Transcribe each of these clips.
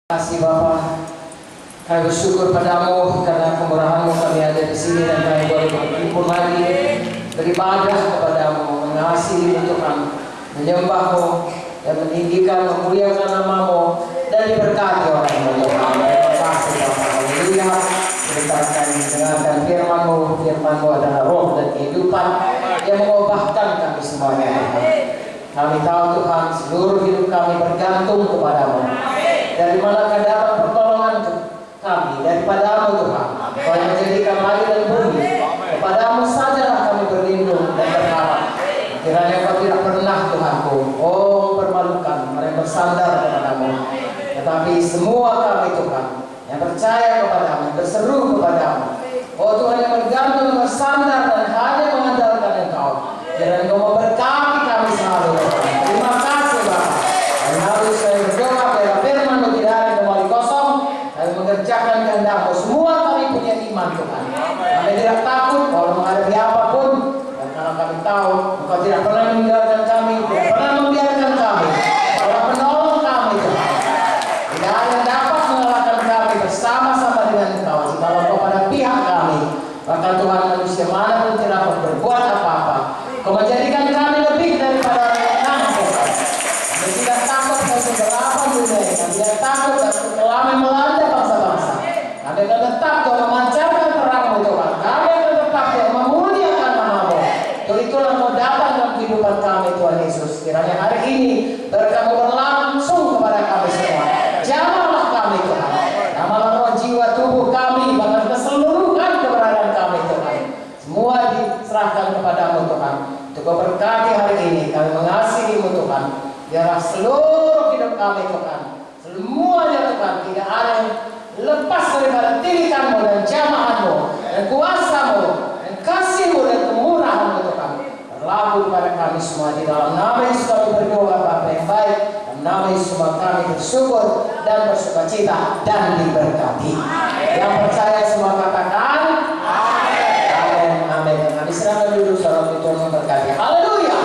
Terima kasih Bapa, kami bersyukur padamu karena kemurahan-Mu kami ada di sini dan kami boleh berkumpul lagi beribadah kepadamu, mengasihi Tuhan, menyembah-Mu dan meninggikan, memuliakan nama-Mu dan diberkati oleh-Mu Tuhan. Terima kasih Bapa. Haleluya. Sebentar kami mendengarkan firman-Mu. Firman-Mu adalah roh dan kehidupan yang mengubahkan kami semuanya Tuhan. Kami tahu Tuhan, seluruh hidup kami bergantung kepadamu. Dari manakah dapat pertolongan kami? Daripadamu Tuhan. Kau yang menjadikan langit dan bumi. Kepadamu sajalah kami berlindung dan berharap. Kiranya Kau tidak pernah Tuhanku, mempermalukan mereka bersandar kepadamu. Tetapi semua kami Tuhan yang percaya kepadamu, berseru kepadamu. Oh Tuhan yang bergantung, bersandar dan hanya mengandalkan Engkau. Kiranya Kau memberkati kami selalu. Terima kasih Bapa. Dan harus saya berdoa biar firman-Mu tidak ada kembali kosong. Kami mengerjakan kehendak-Mu. Semua kami punya iman Tuhan. Kami tidak takut kalau menghadapi apapun. Dan karena kami tahu Engkau tidak pernah meninggalkan kami, tidak pernah membiarkan kami. Kau penolong kami Tuhan. Tidak ada yang dapat mengalahkan kami bersama-sama dengan Engkau. Jika Engkau pada pihak kami, bahkan Tuhan manusia mana pun tidak dapat berbuat apa-apa. Kau menjadikan kami lebih daripada orang Tuhan. Kami tidak takut dengan kegelapan dunia ini. Kami tidak takut dengan kekelaman melanda bangsa-bangsa. Kami akan tetap Tuhan memancarkan terang-Mu Tuhan. Kami akan tetap Tuhan memuliakan nama-Mu. Untuk itulah Kau datang dalam kehidupan kami Tuhan Yesus. Kiranya hari ini berkat-Mu berlangsung kepada kami semua. Jamahlah kami Tuhan. Jamahlah roh jiwa tubuh kami, bahkan keseluruhan keberadaan kami Tuhan. Semua diserahkan kepadamu Tuhan. Untuk Kau berkati hari ini, kami mengasihi-Mu Tuhan. Biarlah seluruh hidup kami Tuhan, semuanya Tuhan, tidak ada yang lepas daripada titikan-Mu dan jamahan-Mu dan kuasa-Mu dan kasih-Mu dan kemurahan-Mu Tuhan. Berlaku kepada kami semua. Di dalam nama Yesus kami berdoa Bapa yang baik. Dalam nama Yesus semua kami bersyukur dan bersukacita dan diberkati. Yang percaya semua katakan amin. Amin. Kami serahkan dulu saudara Tuhan memberkati. Haleluya.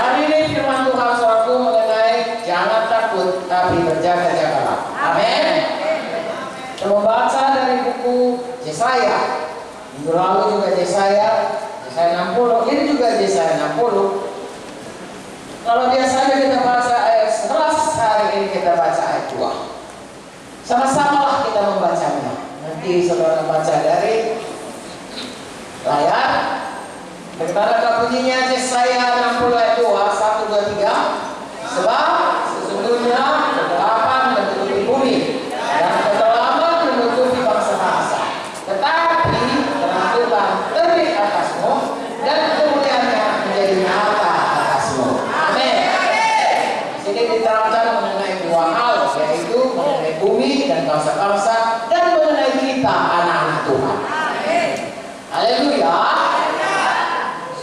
Hari ini firman Tuhan saudaraku mengenai jangan takut tapi berjaga-jagalah. Amin. Kita membaca dari buku Yesaya. Minggu lalu juga Yesaya 60. Ini juga Yesaya 60. Kalau biasanya kita baca ayat 11, hari ini kita baca ayat 2. Sama-samalah kita membacanya. Nanti saudara baca dari layar. Bagaimana bunyinya Yesaya 60 ayat 2, 1, 2, 3. Sebab sesungguhnya kegelapan menutupi bumi dan kekelaman menutupi bangsa-bangsa. Tetapi terang Tuhan terbit atasmu dan kemuliaannya menjadi nyata atasmu. Amin. Di sini diterangkan mengenai dua hal, yaitu mengenai bumi dan bangsa-bangsa dan mengenai kita anak-anak Tuhan. Haleluya.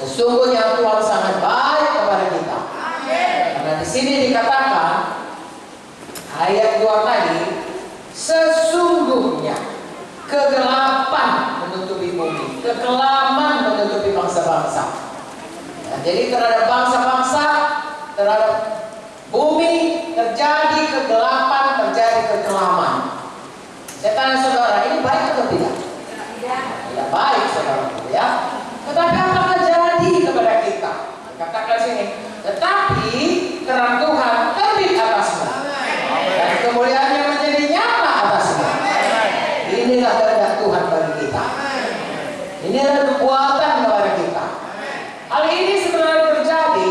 Sesungguhnya Tuhan sangat baik kepada kita. Karena di sini dikatakan ayat 2 tadi, sesungguhnya kegelapan menutupi bumi, kekelaman menutupi bangsa-bangsa. Nah, jadi terhadap bangsa-bangsa, terhadap bumi terjadi kegelapan, terjadi kekelaman. Saya tanya saudara, ini baik atau tidak? Tidak baik saudara, ya. Tetapi apakah jadi kepada kita? Katakan sini. Tetapi terang Tuhan terbit atasmu dan kemuliaannya menjadi nyata atasmu. Inilah kehendak Tuhan bagi kita. Inilah kekuatan kepada kita. Hal ini sebenarnya terjadi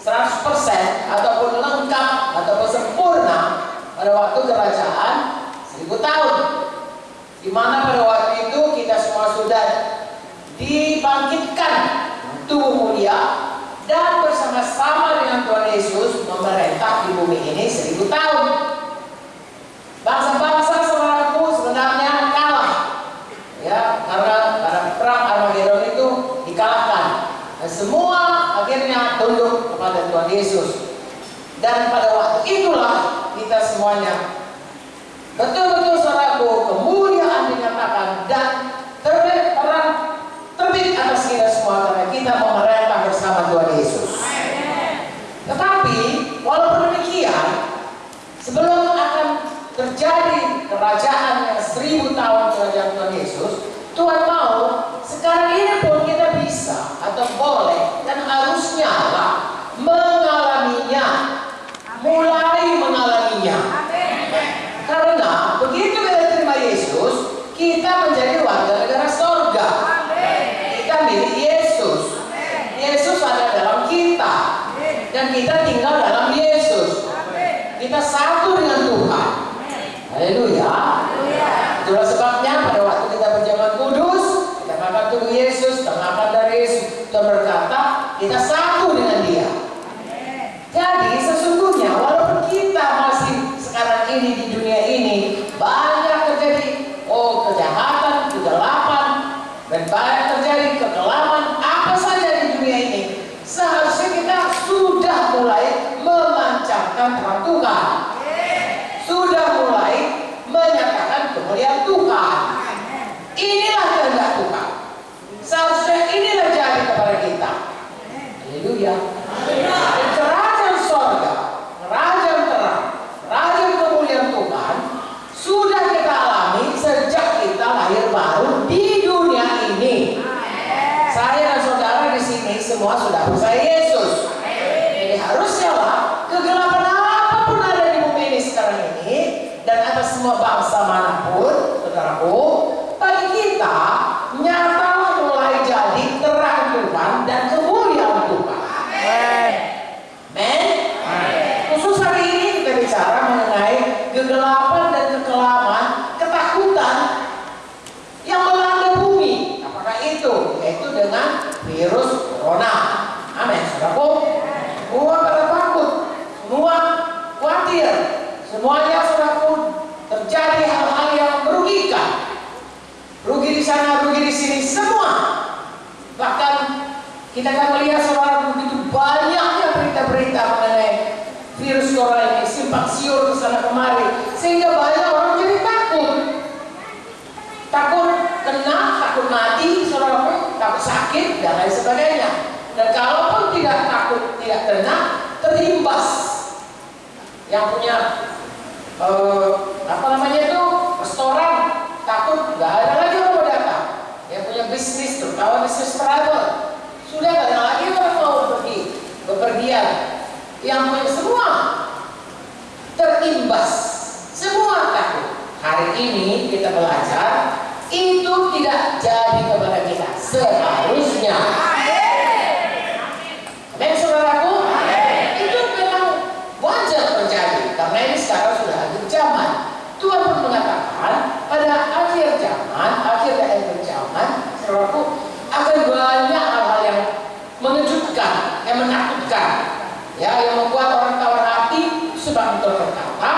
100% ataupun lengkap ataupun sempurna pada waktu kerajaan 1000 tahun. Di mana pada waktu itu kita semua sudah dibangkitkan tubuh mulia dan bersama-sama dengan Tuhan Yesus memerintah di bumi ini 1000 tahun. Bangsa-bangsa saudaraku sebenarnya kalah, ya, karena pada perang Armageddon itu dikalahkan dan semua akhirnya tunduk kepada Tuhan Yesus. Dan pada waktu itulah kita semuanya betul-betul saudaraku kemuliaan dinyatakan dan terbit atas kita semua karena kita memerintah bersama Tuhan Yesus. Tetapi walaupun demikian, sebelum akan kerajaan yang 1000 tahun kerajaan Tuhan Yesus, Tuhan mau sekarang ini pun kita bisa atau boleh dan harusnya lah mengalaminya, mulai mengalaminya. Karena begitu kita terima Yesus, kita menjadi warga negara sorga. Kita milik Yesus. Yesus ada dalam kita dan kita tinggal dalam Yesus. Kita satu dengan Tuhan. Haleluya. Itulah sebabnya pada waktu kita berjamaah kudus, kita makan tubuh Yesus, kita makan dari Yesus, kita berkata kita satu dengan Dia. Jadi sesungguhnya walaupun kita masih sekarang ini di dunia ini banyak terjadi kejahatan, kegelapan, dan banyak terjadi kekelaman apa saja di dunia ini, seharusnya kita sudah mulai memancarkan terang Tuhan, sudah mulai menyatakan kemuliaan Tuhan. Inilah kehendak Tuhan. Seharusnya inilah jadi kepada kita. Haleluya. Kerajaan sorga, kerajaan terang, kerajaan kemuliaan Tuhan sudah kita alami sejak kita lahir baru di dunia ini. Saya dan saudara di sini semua sudah percaya Yesus. Jadi harusnya lah kegelapan apapun ada di bumi ini sekarang ini dan atas semua bangsa manapun, saudaraku, bagi kita nyata mulai jadi terang Tuhan dan kemuliaan Tuhan. Amen. Khusus hari ini kita bicara mengenai kegelapan dan kekelaman, ketakutan yang melanda bumi. Apakah itu? Yaitu dengan virus corona. Amin. Saudaraku, semua pada takut, semua khawatir, semuanya saudaraku terjadi hal-hal yang merugikan. Rugi di sana, rugi di sini, semua. Bahkan kita akan melihat saudara begitu banyaknya berita-berita mengenai virus corona ini simpang siur ke sana kemari, sehingga banyak orang jadi takut. Takut kena, takut mati, saudaraku, takut sakit dan lain sebagainya. Dan kalaupun tidak takut, tidak kena, terimbas. Yang punya restoran, takut nggak ada lagi orang mau datang. Yang punya bisnis, terutama bisnis travel, sudah nggak ada lagi orang mau pergi bepergian. Yang punya semua terimbas, semua takut. Hari ini kita belajar itu tidak jadi kepada kita seharusnya. Amin, saudaraku. Itu memang wajar terjadi karena ini sekarang sudah akhir zaman. Tuhan pun mengatakan pada akhir zaman, akhir zaman, saudaraku, akan banyak hal-hal yang mengejutkan, yang menakutkan, ya, yang membuat orang tawar hati. Sebab itu berkata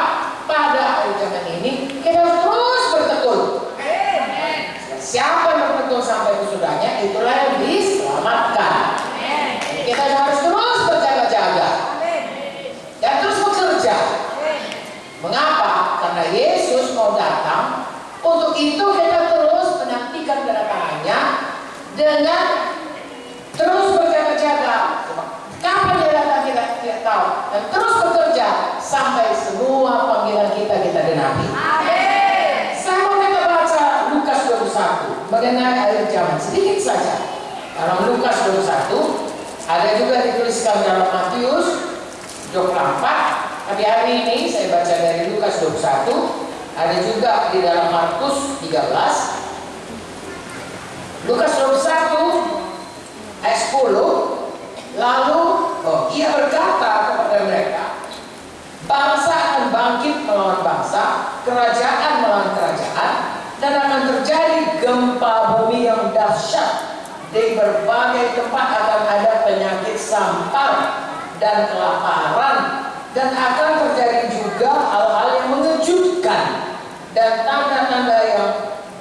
pada akhir zaman ini kita harus terus bertekun. Siapa yang bertekun sampai kesudahnya, itulah yang diselamatkan. Kita harus terus berjaga-jaga dan terus bekerja. Mengapa? Karena Yesus mau datang. Untuk itu kita terus menantikan kedatangannya dengan terus berjaga-jaga. Kapan dia datang kita tidak tahu. Dan terus bekerja sampai semua panggilan kita genapi. Saya mau kita baca Lukas 21 mengenai akhir zaman sedikit saja. Dalam Lukas 21 ada juga dituliskan dalam Matius 24. Tapi hari ini saya baca dari Lukas 21, ada juga di dalam Markus 13. Lukas 21 ayat 10. Lalu ia berkata kepada mereka, bangsa akan bangkit melawan bangsa, kerajaan melawan kerajaan, dan akan terjadi gempa bumi yang dahsyat. Di berbagai tempat akan ada penyakit sampar dan kelaparan, dan akan terjadi juga hal-hal yang mengejutkan dan tanda-tanda yang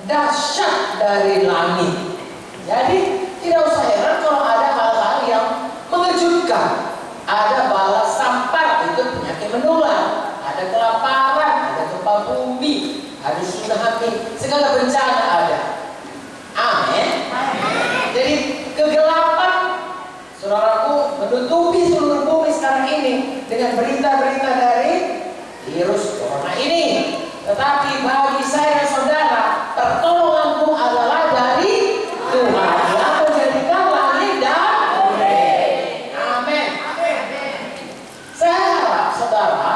dahsyat dari langit. Jadi tidak usah heran kalau ada hal-hal yang mengejutkan. Ada bala sampar, itu penyakit menular. Ada kelaparan, ada gempa bumi, ada tsunami, segala bencana ada. Amin. Jadi kegelapan, saudaraku, menutupi seluruh bumi sekarang ini dengan berita-berita dari virus corona ini. Tetapi bagi saya dan saudara, pertolonganku adalah dari Tuhan yang menjadikan langit dan bumi. Amin. Saya harap saudara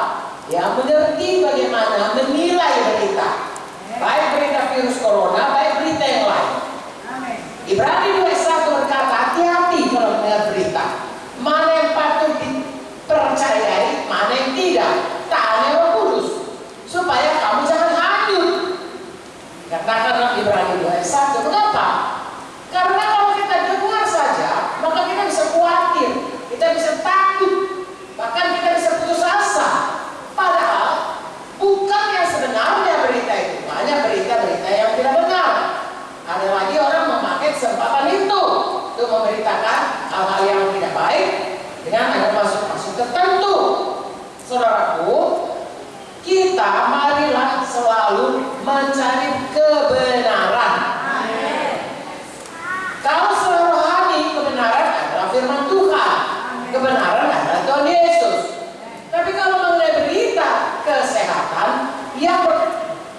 yang mengerti bagaimana menilai berita, baik berita virus corona, baik berita yang lain. Ibrani 2:1 berkata, hati-hati kalau mendengar berita, mana yang patut dipercayai, mana yang tidak. Tanya Roh Kudus supaya kamu jangan hanyut. Katakan dalam Ibrani 2:1. Mengapa? Karena kalau kita dengar saja, maka kita bisa khawatir, kita bisa takut, bahkan kita bisa putus asa. Padahal bukan yang sebenarnya berita itu, banyak berita-berita yang tidak benar. Ada lagi orang memakai kesempatan itu untuk memberitakan hal-hal yang tidak baik dengan ada maksud-maksud tertentu. Saudaraku, kita marilah selalu mencari kebenaran. Kalau secara rohani, kebenaran adalah firman Tuhan, kebenaran adalah Tuhan Yesus. Tapi kalau mengenai berita kesehatan yang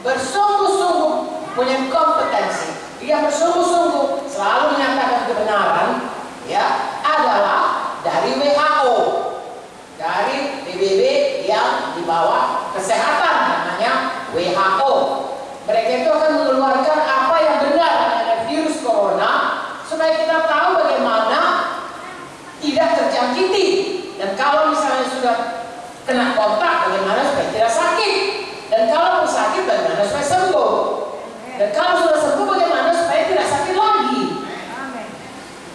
bersungguh-sungguh punya kompetensi, yang bersungguh-sungguh selalu menyatakan kebenaran, ya, adalah dari WHO, dari PBB yang di bawah kesehatan, namanya WHO. Mereka itu akan mengeluarkan apa yang benar mengenai virus corona supaya kita tahu bagaimana tidak terjangkiti, dan kalau misalnya sudah kena kontak, bagaimana supaya tidak sakit, dan kalau sakit bagaimana supaya sembuh, dan kalau sudah sembuh bagaimana supaya tidak sakit lagi.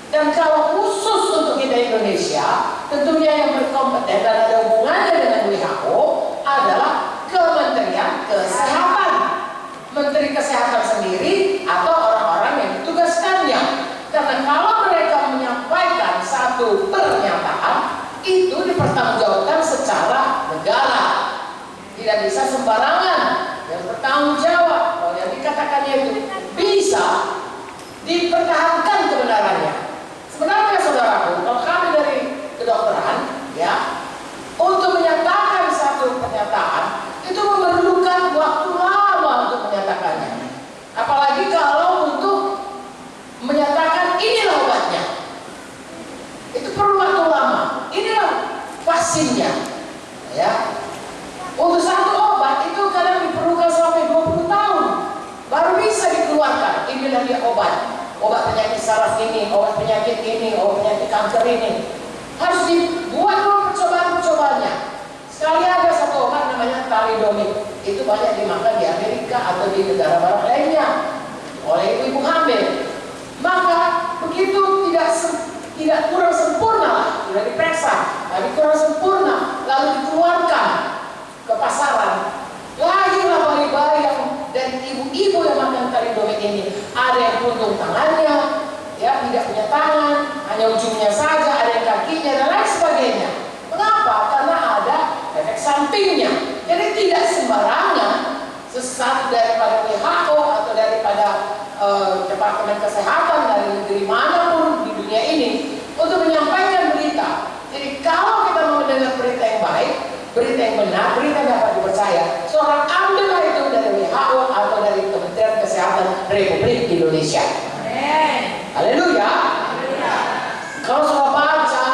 Dan kalau khusus untuk kita Indonesia, tentunya yang berkompeten dan ada hubungannya dengan WHO adalah Kementerian Kesehatan, Menteri Kesehatan sendiri atau orang-orang yang ditugaskannya. Karena kalau mereka menyampaikan satu pernyataan, itu dipertanggungjawabkan secara negara, tidak bisa sembarangan, yang bertanggung jawab. Kalau yang dikatakannya itu bisa dipertahankan kebenarannya. Sebenarnya saudaraku, kalau kami dari kedokteran, ya, untuk menyatakan satu pernyataan itu memerlukan waktu lama untuk menyatakannya. Apalagi kalau untuk menyatakan inilah obatnya, itu perlu waktu lama. Inilah vaksinnya, ya. Untuk satu obat itu kadang diperlukan sampai 20 tahun baru bisa dikeluarkan. Inilah dia obat penyakit saraf ini, obat penyakit ini, obat penyakit kanker ini. Harus dibuat dulu percobaan-percobaannya. Sekali ada satu obat namanya thalidomid, itu banyak dimakan di Amerika atau di negara barat lainnya oleh ibu hamil. Maka begitu tidak kurang sempurna, sudah diperiksa, tapi kurang sempurna, lalu dikeluarkan ke pasaran. Lahirlah bayi-bayi yang dan ibu-ibu yang makan thalidomid ini, ada yang puntung tangannya, ya, tidak punya tangan, hanya ujungnya saja, ada yang kakinya dan lain sebagainya. Mengapa? Karena ada efek sampingnya. Jadi tidak sembarangan sesuatu daripada WHO atau daripada Departemen Kesehatan dari negeri manapun di dunia ini untuk menyampaikan berita. Jadi kalau kita mau mendengar berita yang baik, berita yang benar, berita yang dapat dipercaya, seorang ambillah itu dari WHO atau dari Kementerian Kesehatan Republik Indonesia. Haleluya. Kalau saudara baca,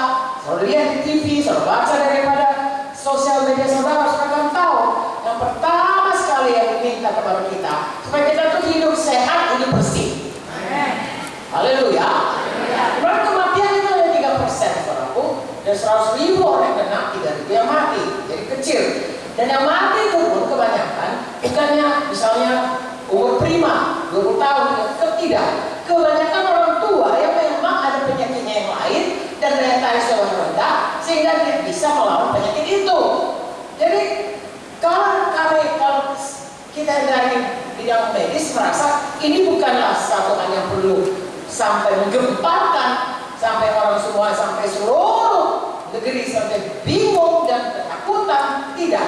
saudara lihat di TV, saudara baca daripada sosial media saudara akan tahu yang pertama sekali yang diminta kepada kita supaya kita tuh hidup sehat, hidup bersih. Haleluya. Berarti kematian itu ada 3%, saudaraku, dan 100.000 orang kena, 3.000 yang mati, jadi kecil. Dan yang mati itu pun kebanyakan bukannya misalnya umur prima 20 tahun, tidak. Kebanyakan orang tua yang memang ada penyakitnya yang lain dan daya tahan tubuh rendah sehingga dia bisa melawan penyakit itu. Jadi kalau kita dari bidang medis merasa ini bukanlah satu hal yang perlu sampai menggemparkan sampai orang semua, sampai seluruh negeri sampai bingung dan ketakutan, tidak.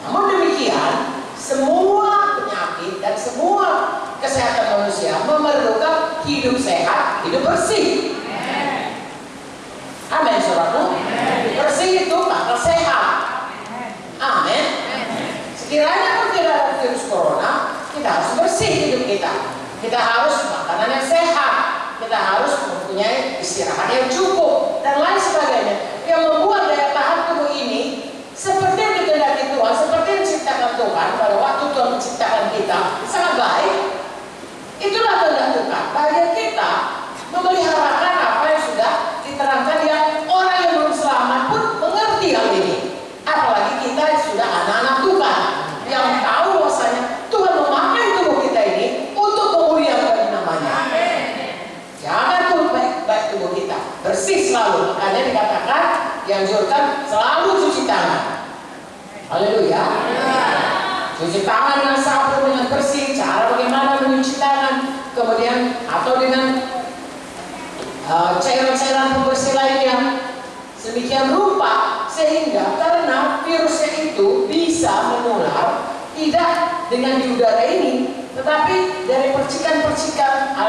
Namun demikian, semua penyakit dan semua kesehatan manusia memerlukan hidup sehat, hidup bersih. Amin, saudaraku. Bersih itu kata sehat. Amin. Sekiranya pun tidak ada virus corona, yang cukup, dan lain sebagainya, yang membuat daya tahan tubuh ini seperti yang dikehendaki Tuhan, seperti yang diciptakan Tuhan pada waktu Tuhan menciptakan kita, sangat baik. Itulah kehendak Tuhan. Bagian kita memeliharakan apa yang sudah diterangkan, yang orang yang belum selamat pun mengerti hal ini. Apalagi kita yang sudah anak-anak Tuhan, yang tahu bahwasanya Tuhan memakai tubuh kita ini untuk kemuliaan bagi namanya. Jangan tuh baik tubuh kita bersih selalu. Makanya dikatakan, dianjurkan selalu cuci tangan. Haleluya. Cuci tangan dengan sabun, dengan bersih. Cara bagaimana mencuci tangan, kemudian atau dengan cairan-cairan pembersih lainnya, sedemikian rupa sehingga karena virusnya itu bisa menular tidak dengan di udara ini, tetapi dari percikan-percikan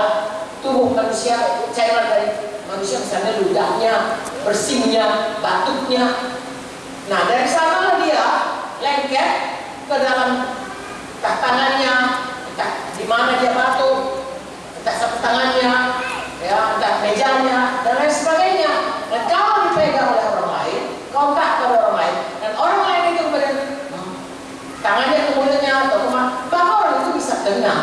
tubuh manusia, cairan dari manusia, misalnya ludahnya, bersinnya, batuknya. Nah, dari sanalah dia lengket ke dalam tangannya, entah di mana dia batuk, entah sapu tangannya, ya, entah mejanya, dan lain sebagainya. Dan kalau dipegang oleh orang lain, kontak pada orang lain, dan orang lain itu kemudian tangannya ke mulutnya atau kemana, maka orang itu bisa kena.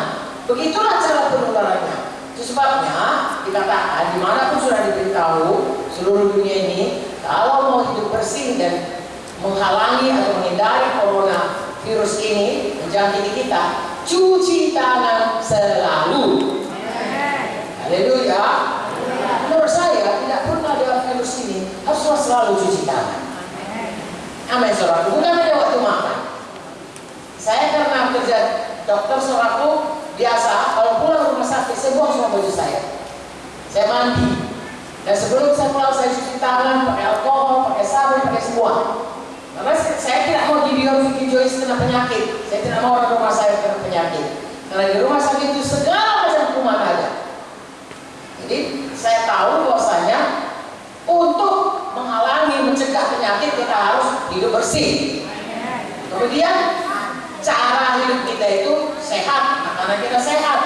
Begitulah cara penularannya. Itu sebabnya dikatakan dimanapun sudah diberitahu seluruh dunia ini, kalau mau hidup bersih dan menghalangi atau menghindari corona virus ini menjangkiti kita, cuci tangan selalu. Haleluya. Menurut saya tidak pernah ada virus ini harus selalu cuci tangan. Amin, saudara. Bukan hanya waktu makan. Saya karena kerja dokter, saudaraku, biasa kalau pulang rumah sakit saya buang semua baju saya mandi, dan sebelum saya pulang saya cuci tangan pakai alkohol, pakai sabun, pakai semua. Karena saya tidak mau Vicky Joyce kena penyakit. Saya tidak mau orang rumah saya kena penyakit. Karena di rumah sakit itu segala macam kuman ada. Jadi saya tahu bahwasanya untuk menghalangi, mencegah penyakit kita harus hidup bersih. Kemudian cara hidup kita itu sehat, makanan kita sehat.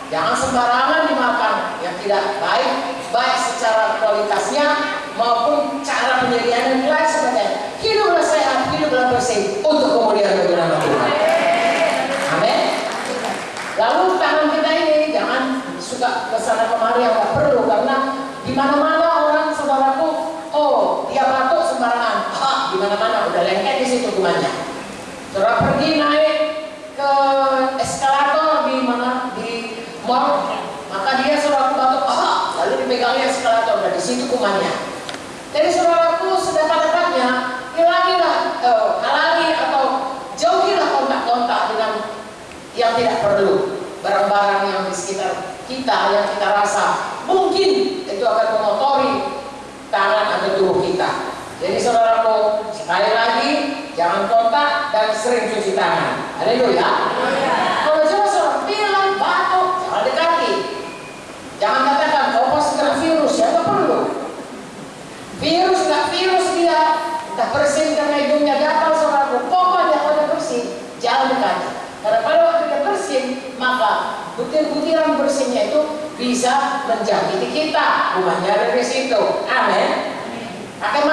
Jangan sembarangan dimakan yang tidak baik, baik secara kualitasnya maupun cara penyediaan dan lain sebagainya. Hiduplah sehat, hiduplah bersih untuk kemuliaan bagi nama Tuhan. Amin. Lalu tangan kita ini jangan suka kesana kemari yang tak perlu, karena di mana-mana orang, saudaraku, oh dia batuk sembarangan, di mana-mana udah lengket di situ kumannya. Saudara pergi naik ke eskalator di mana, di mall, maka dia saudaraku batuk, lalu dipegangnya eskalator, udah di situ kumannya. Jadi saudaraku, sedekat-dekatnya halangi atau jauhilah kontak-kontak dengan yang tidak perlu, barang-barang yang di sekitar kita yang kita rasa mungkin itu akan mengotori tangan atau tubuh kita. Jadi saudaraku, sekali lagi jangan kontak dan sering cuci tangan. Haleluya. Kalau saudara bilang batuk, jangan dekati. Jangan katakan oh pasti kena virus, ya nggak perlu. Virus nggak virus dia, entah bersin karena hidungnya gatal, saudaraku. Pokoknya kalau dia bersih, jangan dekati. Karena pada waktu dia bersin, maka butir-butiran bersihnya itu bisa menjangkiti kita. Rumahnya ada di situ. Amin. Pakai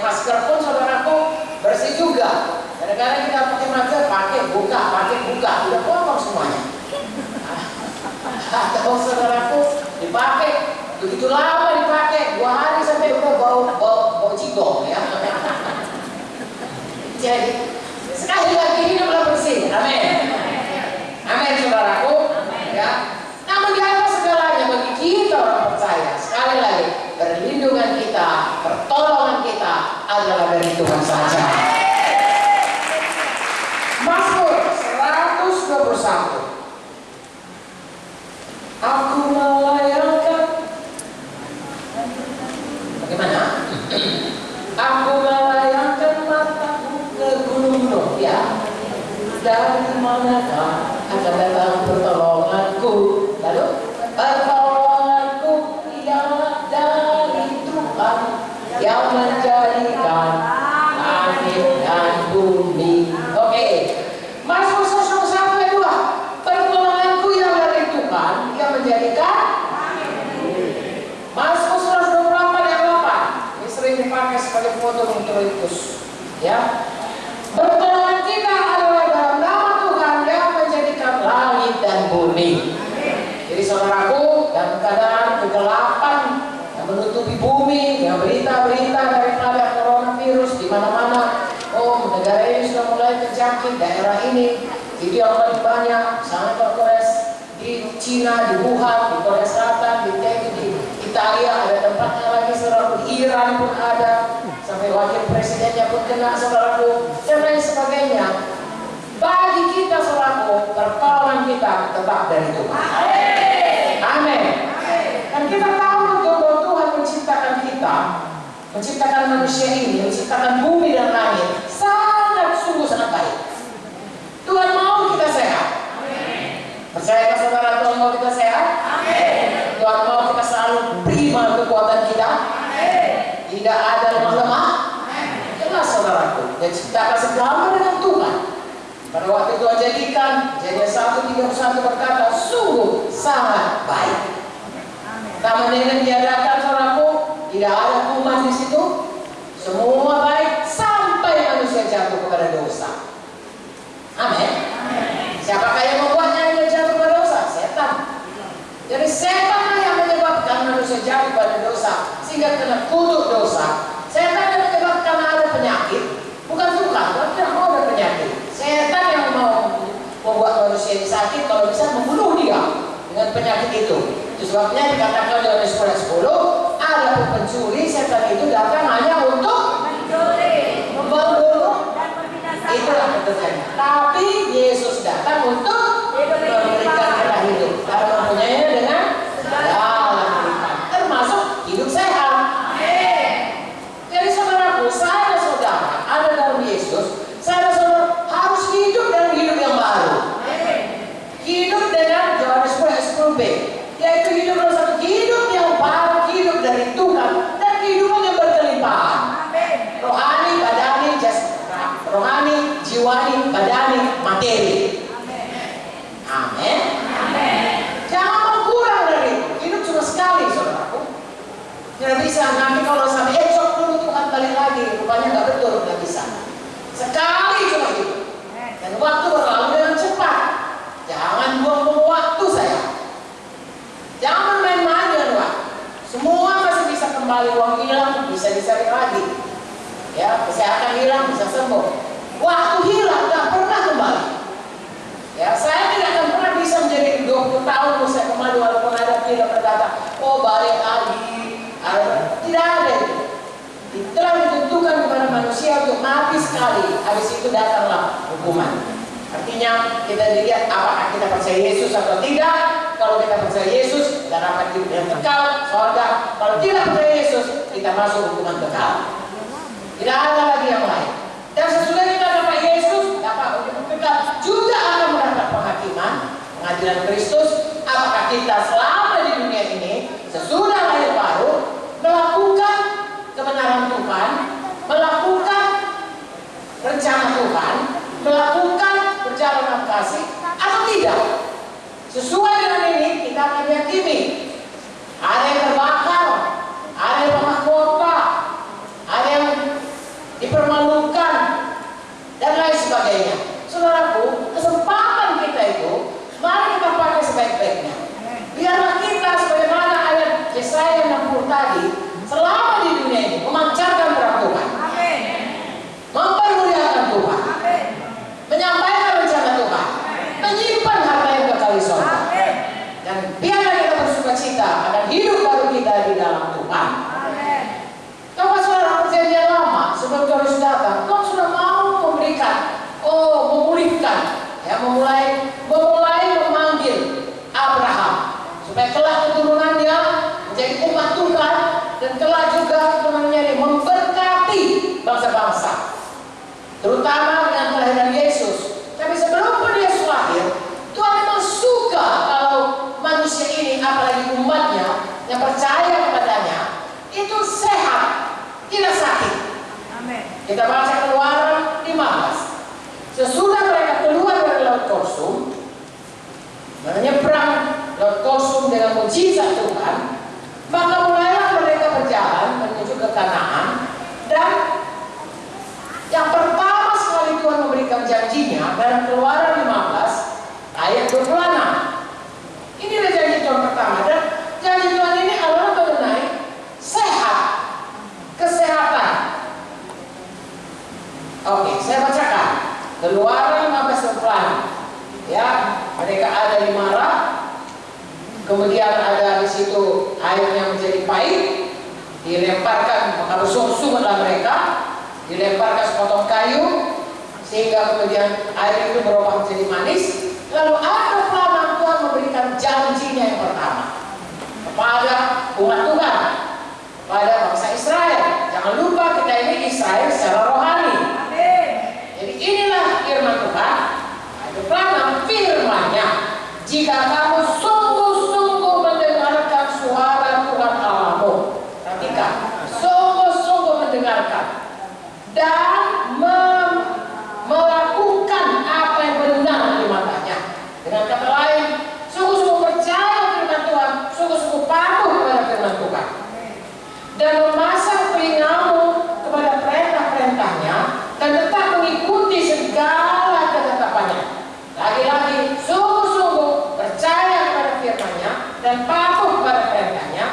masker pun saudaraku bersih juga. Kadang-kadang kita pakai masker, pakai buka, udah kotor semuanya. Atau saudaraku dipakai, begitu lama dipakai, 2 hari sampai udah bau cigong ya. Jadi sekali lagi hiduplah bersih. Amin. Amin, saudaraku. Ya. Namun di atas segalanya bagi kita orang percaya, sekali lagi perlindungan kita, pertolongan kita adalah dari Tuhan saja. Mazmur 121. Aku melayangkan, bagaimana? Aku melayangkan mataku ke gunung, ya. Dari manakah akan datang pertolonganku? Lalu pertolonganku ialah dari Tuhan yang menjadikan langit dan bumi. Oke. Mazmur 121 ayat 2. Pertolonganku yang dari Tuhan yang menjadikan. Mazmur dipakai sebagai foto Troilus. Ya, pertolongan kita adalah dalam nama Tuhan yang menjadikan langit dan bumi. Jadi saudaraku, dalam keadaan kegelapan yang menutupi bumi, yang berita-berita daripada coronavirus di mana-mana, oh negara ini sudah mulai terjangkit, daerah ini video yang paling banyak sangat terkores di Cina, di Wuhan, di Korea Selatan, di Turki, di Italia, ada tempatnya lagi saudaraku, di Iran pun ada, sampai wakil presidennya pun kena saudaraku, dan lain sebagainya. Bagi kita saudaraku, pertolongan kita tetap dari Tuhan. Amin. Dan kita tahu betul bahwa Tuhan menciptakan kita, menciptakan manusia ini, menciptakan bumi dan langit, sangat sungguh sangat baik. Tuhan mau kita sehat. Percayakah saudara Tuhan mau kita sehat? Tuhan mau kita selalu prima kekuatan kita. Tidak ada lemah-lemah. Jelas saudaraku, dia ciptakan segala dengan Tuhan. Pada waktu Tuhan jadikan, Jadian 1:31 berkata, sungguh sangat baik. Taman Eden diadakan saudaraku, tidak ada kuman di situ. Semua baik sampai manusia jatuh kepada dosa. Amin. Siapakah yang membuatnya dia jatuh kepada dosa? Setan. Jadi setan yang menyebabkan manusia jatuh pada dosa sehingga kena kutuk dosa. Setan yang menyebabkan ada penyakit, bukan Tuhan. Tuhan tidak mau ada penyakit. Setan yang mau membuat manusia sakit, kalau bisa membunuh dia dengan penyakit itu. Itu sebabnya dikatakan dalam Yohanes 10, ada pencuri, setan itu datang hanya untuk membunuh dan membinasakan. Itulah terjadi. Tapi Yesus datang untuk memberikan kita hidup dan mempunyainya dengan segala lipat, termasuk hidup sehat. Jadi saudaraku, saya dan saudara ada dalam Yesus. Saya dan saudara harus hidup dalam hidup yang baru. Hidup dengan Yohanes 10b, yaitu hidup dalam satu hidup yang baru, hidup dari Tuhan dan kehidupan yang berkelimpahan. Rohani, badani, rohani, jiwani, badani, materi. Amin. Jangan mau kurang dari itu. Hidup cuma sekali saudaraku. Tidak bisa nanti kalau sampai esok dulu Tuhan balik lagi, rupanya nggak betul, nggak bisa. Sekali cuma hidup. Dan waktu berlalu dengan cepat. Jangan buang-buang waktu saya. Jangan main-main dengan waktu. Semua masih bisa kembali, uang hilang bisa dicari lagi. Ya, kesehatan hilang bisa sembuh. Waktu hilang tak pernah kembali. Ya, saya tidak akan pernah bisa menjadi 20 tahun saya kembali walaupun ada tidak berkata, oh balik lagi. Tidak ada itu. Telah ditentukan kepada manusia untuk mati sekali. Habis itu datanglah hukuman. Artinya kita dilihat apakah kita percaya Yesus atau tidak. Kalau kita percaya Yesus, kita dapat hidup yang kekal, surga. Kalau tidak percaya Yesus, kita masuk hukuman kekal. Tidak ada lagi yang lain. Dan sesudah kita dapat Yesus, dapat hukuman kekal, juga akan mendapat penghakiman, pengadilan Kristus. Apakah kita selama di dunia ini, sesudah lahir baru, melakukan kebenaran Tuhan, melakukan rencana Tuhan, melakukan perjalanan kasih atau tidak? Sesuai dengan ini kita akan yakini ada yang terbakar, ada yang mahkota, ada yang dipermalukan dan lain sebagainya. Saudaraku, kesempatan kita itu mari kita pakai sebaik-baiknya. Biarlah kita sebagaimana ayat Yesaya 60 tadi, selama di dunia ini memancarkan terang Tuhan, mempermuliakan Tuhan, menyampaikan rencana Tuhan, menyimpan harta yang kekal di surga. Dan biarlah kita bersukacita akan hidup baru kita di dalam Tuhan. Kalau saudara perjanjian lama sebelum Tuhan datang, Tuhan sudah mau memberikan, memulihkan, ya, memulai memanggil Abraham supaya kelak keturunannya menjadi umat Tuhan dan kelak juga keturunannya memberkati bangsa-bangsa, terutama dengan kelahiran Yesus. Tapi sebelum Yesus lahir, Tuhan memang suka kalau manusia ini, apalagi umatnya yang percaya kepadanya, itu sehat, tidak sakit. Amin. Kita baca Keluaran 15. Sesudah mereka keluar dari Laut Korsum, menyeberang Laut Korsum dengan mujizat Tuhan, maka mulailah mereka berjalan menuju ke Kanaan. Keluaran 15:8. Ya, mereka ada di Mara. Kemudian ada di situ airnya menjadi pahit, dilemparkan, maka bersungut-sungutlah mereka, dilemparkan sepotong kayu, sehingga kemudian air itu berubah menjadi manis. Lalu ada Tuhan memberikan janjinya yang pertama kepada umat Tuhan, kepada bangsa Israel. Jangan lupa kita ini Israel secara rohani. Jadi inilah firman Tuhan. Ada firman-nya. Jika kamu sungguh-sungguh mendengarkan suara Tuhan Allahmu, perhatikan, sungguh-sungguh mendengarkan dan melakukan apa yang benar di matanya. Dengan kata lain, sungguh-sungguh percaya firman Tuhan, sungguh-sungguh patuh kepada firman Tuhan, dan memasang telingamu kepada perintah-perintahnya, dan tetap mengikuti segala ketetapannya. Lagi-lagi, sungguh-sungguh percaya kepada firman-Nya dan patuh kepada perintahnya,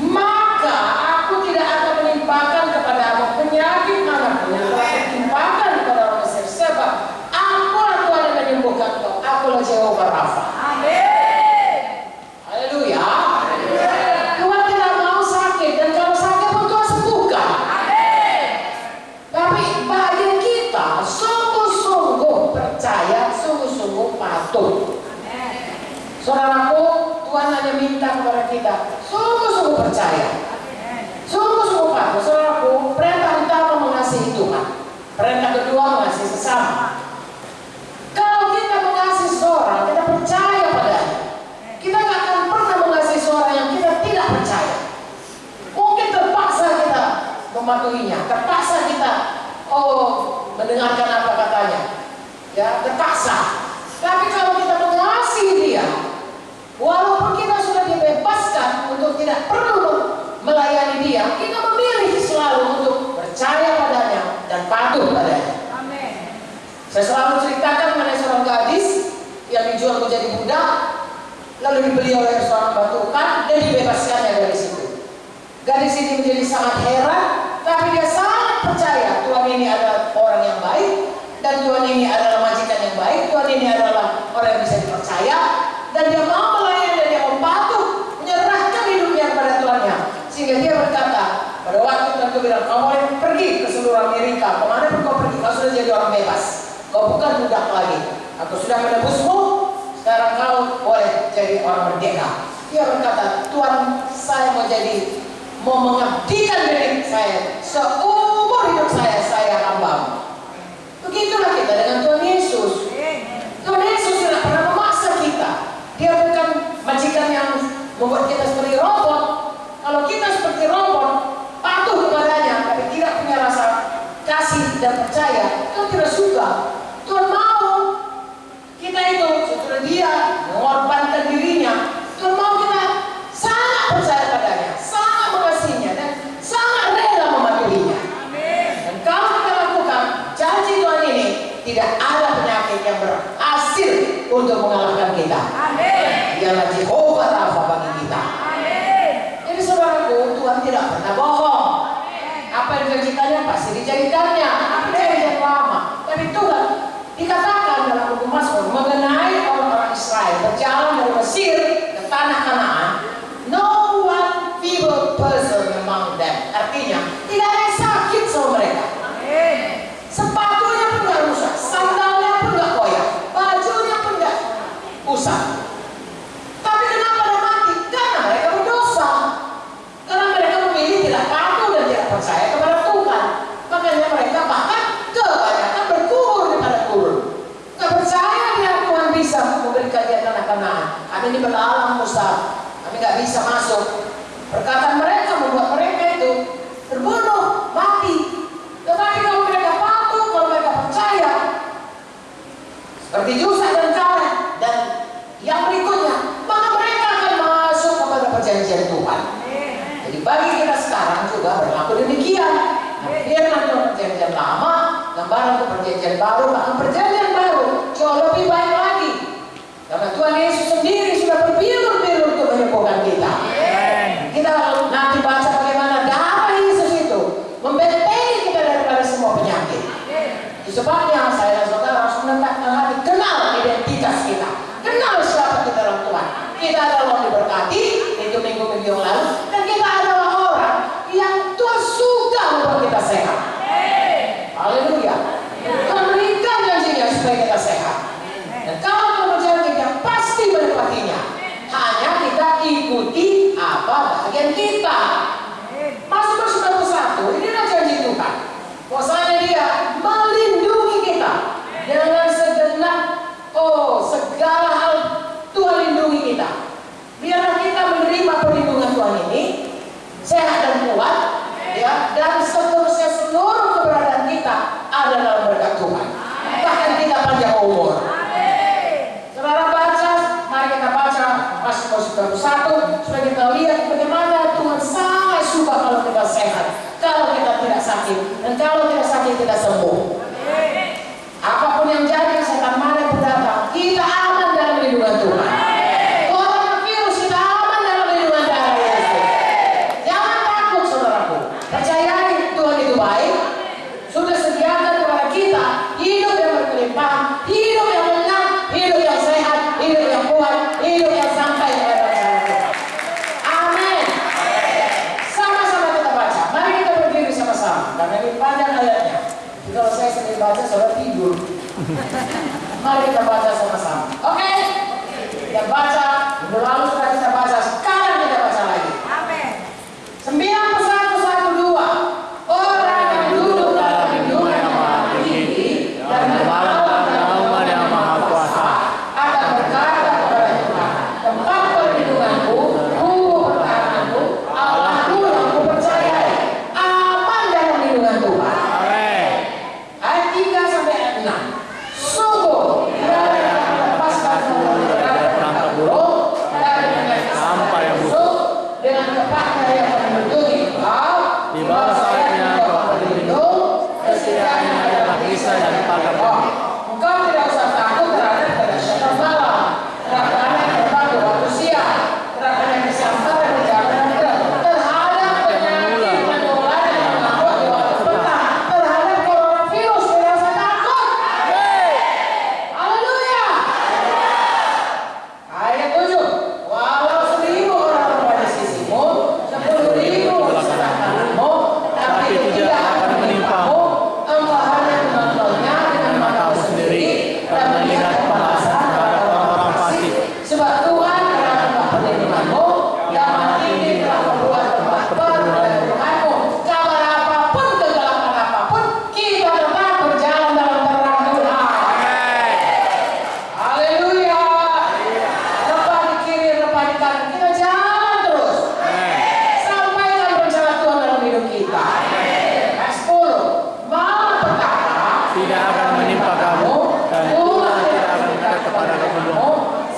maka aku tidak akan menimpakan kepadamu penyakit manapun yang telah ditimpakan kepada orang Mesir, sebab akulah Tuhan yang menyembuhkan engkau. Akulah Jehovah Rafa. Amin. Haleluya. Tuhan tidak mau sakit, dan kalau sakit pun Tuhan sembuhkan. Amin. Tapi bagi kita sungguh-sungguh percaya, sungguh-sungguh patuh. Saudaraku, Tuhan hanya minta kepada kita sungguh-sungguh percaya, sungguh-sungguh patuh. Saudaraku, perintah utama mengasihi Tuhan, perintah kedua mengasihi sesama. Kalau kita mengasihi seorang, kita percaya padanya, kita gak akan pernah mengasihi seorang yang kita tidak percaya. Mungkin terpaksa kita mematuhinya, terpaksa kita mendengarkan apa katanya, ya terpaksa. Tapi kalau kita mengasihi dia, walaupun kita sudah dibebaskan untuk tidak perlu melayani dia, kita memilih selalu untuk percaya padanya dan patuh padanya. Amin. Saya selalu ceritakan mengenai seorang gadis yang dijual menjadi budak, lalu dibeli oleh seorang batukan dan dibebaskannya dari situ. Gadis ini menjadi sangat heran, tapi dia sangat percaya Tuhan ini adalah orang yang baik, dan Tuhan ini adalah majikan yang baik, Tuhan ini adalah orang yang bisa dipercaya, dan dia mau melayani dan dia mau patuh menyerahkan hidupnya kepada Tuhannya. Sehingga dia berkata, pada waktu Tuhan bilang, kau boleh pergi ke seluruh Amerika, kemana pun kau pergi, kau sudah jadi orang bebas, kau bukan budak lagi, aku sudah menebusmu, sekarang kau boleh jadi orang merdeka. Dia berkata, Tuhan, saya mau mengabdikan diri saya seumur hidup saya hamba. Begitulah kita dengan Tuhan Yesus. Tuhan Yesus tidak pernah memaksa kita. Dia bukan majikan yang membuat kita seperti robot. Kalau kita seperti robot, patuh kepadanya, tapi tidak punya rasa kasih dan percaya, Tuhan tidak suka. Tuhan mau kita itu setelah dia mengorbankan dirinya, Tuhan mau kita sangat percaya padanya, sangat mengasihinya, dan sangat rela mematuhinya. Dan kalau kita lakukan janji Tuhan ini, tidak ada penyakit yang berhasil untuk mengalahkan kita. Dialah Jehovah Rafa bagi kita. Jadi saudaraku, Tuhan tidak pernah bohong. Apa yang dijanjikannya pasti dijadikannya. Apa janjian lama, tapi Tuhan dikatakan dalam buku Mazmur mengenai orang-orang Israel berjalan dari Mesir ke tanah Kanaan, no one feeble person among them. Artinya tidak ada yang sakit sama mereka. Sepatunya pun gak rusak, sandalnya pun gak koyak, bajunya pun gak usang. Tapi kenapa dia mati? Karena mereka berdosa, karena mereka memilih tidak patuh dan tidak percaya kepada Tuhan. Makanya mereka bahkan kebanyakan berkubur di padang gurun. Gak percaya dia Tuhan bisa memberikan dia tanah Kanaan. Kami ini beralam Musa, kami gak bisa masuk. Perkataan mereka membuat mereka itu terbunuh, mati. Tetapi kalau mereka patuh, kalau mereka percaya, seperti Yusa dan Kaleb dan yang berikutnya, maka mereka akan masuk kepada perjanjian Tuhan. Jadi bagi kita sekarang juga berlaku demikian. Firman Tuhan perjanjian lama, gambaran untuk perjanjian baru, bahkan perjanjian baru jauh lebih baik lagi. Karena Tuhan Yesus sendiri sudah berbilur-bilur untuk menyembuhkan kita. Kita nanti baca bagaimana darah Yesus itu membentengi kita daripada semua penyakit. Sebabnya sakit, dan kalau tidak sakit kita sembuh. Apapun yang jadi, setan mana pun datang, kita aman dalam lindungan Tuhan. Coronavirus kita aman dalam lindungan darah Yesus. Jangan takut saudaraku, percayai Tuhan itu baik. Sudah sediakan kepada kita hidup yang berlimpah, hidup yang menang, hidup yang sehat, hidup yang kuat, hidup yang sampai kepada Tuhan. Amin. Sama-sama kita baca. Mari kita berdiri sama-sama, karena ini panjang ayatnya. Kalau saya sendiri baca, saudara tidur. Mari kita baca sama-sama. Oke? Kita baca. Minggu lalu sudah kita baca. Sekarang kita baca lagi. Amin. 91:12. Orang yang duduk dalam lindungan yang maha tinggi dan berbaring dalam naungan yang maha kuasa akan berkata kepada Tuhan, tempat perlindunganku, pertahananku, Allahku yang kupercayai, aman dalam lindungan Tuhan. Ayat 3 sampai ayat 6. Sungguh tiada yang melepaskan dari perangkap burung, dari penyakit sampai yang busuk, dengan kepaknya yang melindungi engkau, di bawah sayapnya engkau berlindung, kesetiaannya adalah kisah dan pagar. Engkau tidak usah takut terhadap kedahsyatan malam, terhadap anak yang terbang di waktu siang, terhadap yang disambar dan berjalan terhadap penyakit menular yang menakut di waktu petang, terhadap coronavirus tidak usah takut. Haleluya. Ayat 7. Walau 1.000 orang berada di sisimu, 10.000 bersama kamu, tapi itu tidak akan menimpamu. Engkau hanya menontonnya dengan matamu sendiri dan melihat balasan terhadap orang-orang fasik. Sebab Tuhan telah membuat perlindunganmu, yang maha tinggi telah membuat tempat perlindunganmu. Kabar apapun, kegelapan apapun, kita tetap berjalan dalam terang Tuhan. Haleluya. Lepas di kiri, lepas di kanan, kita jalan terus. Sampaikan rencana Tuhan dalam hidup kita. Ayat 10. Malam petaka tidak akan menimpa kamu dan Tuhan tidak akan dekat kepada kamu.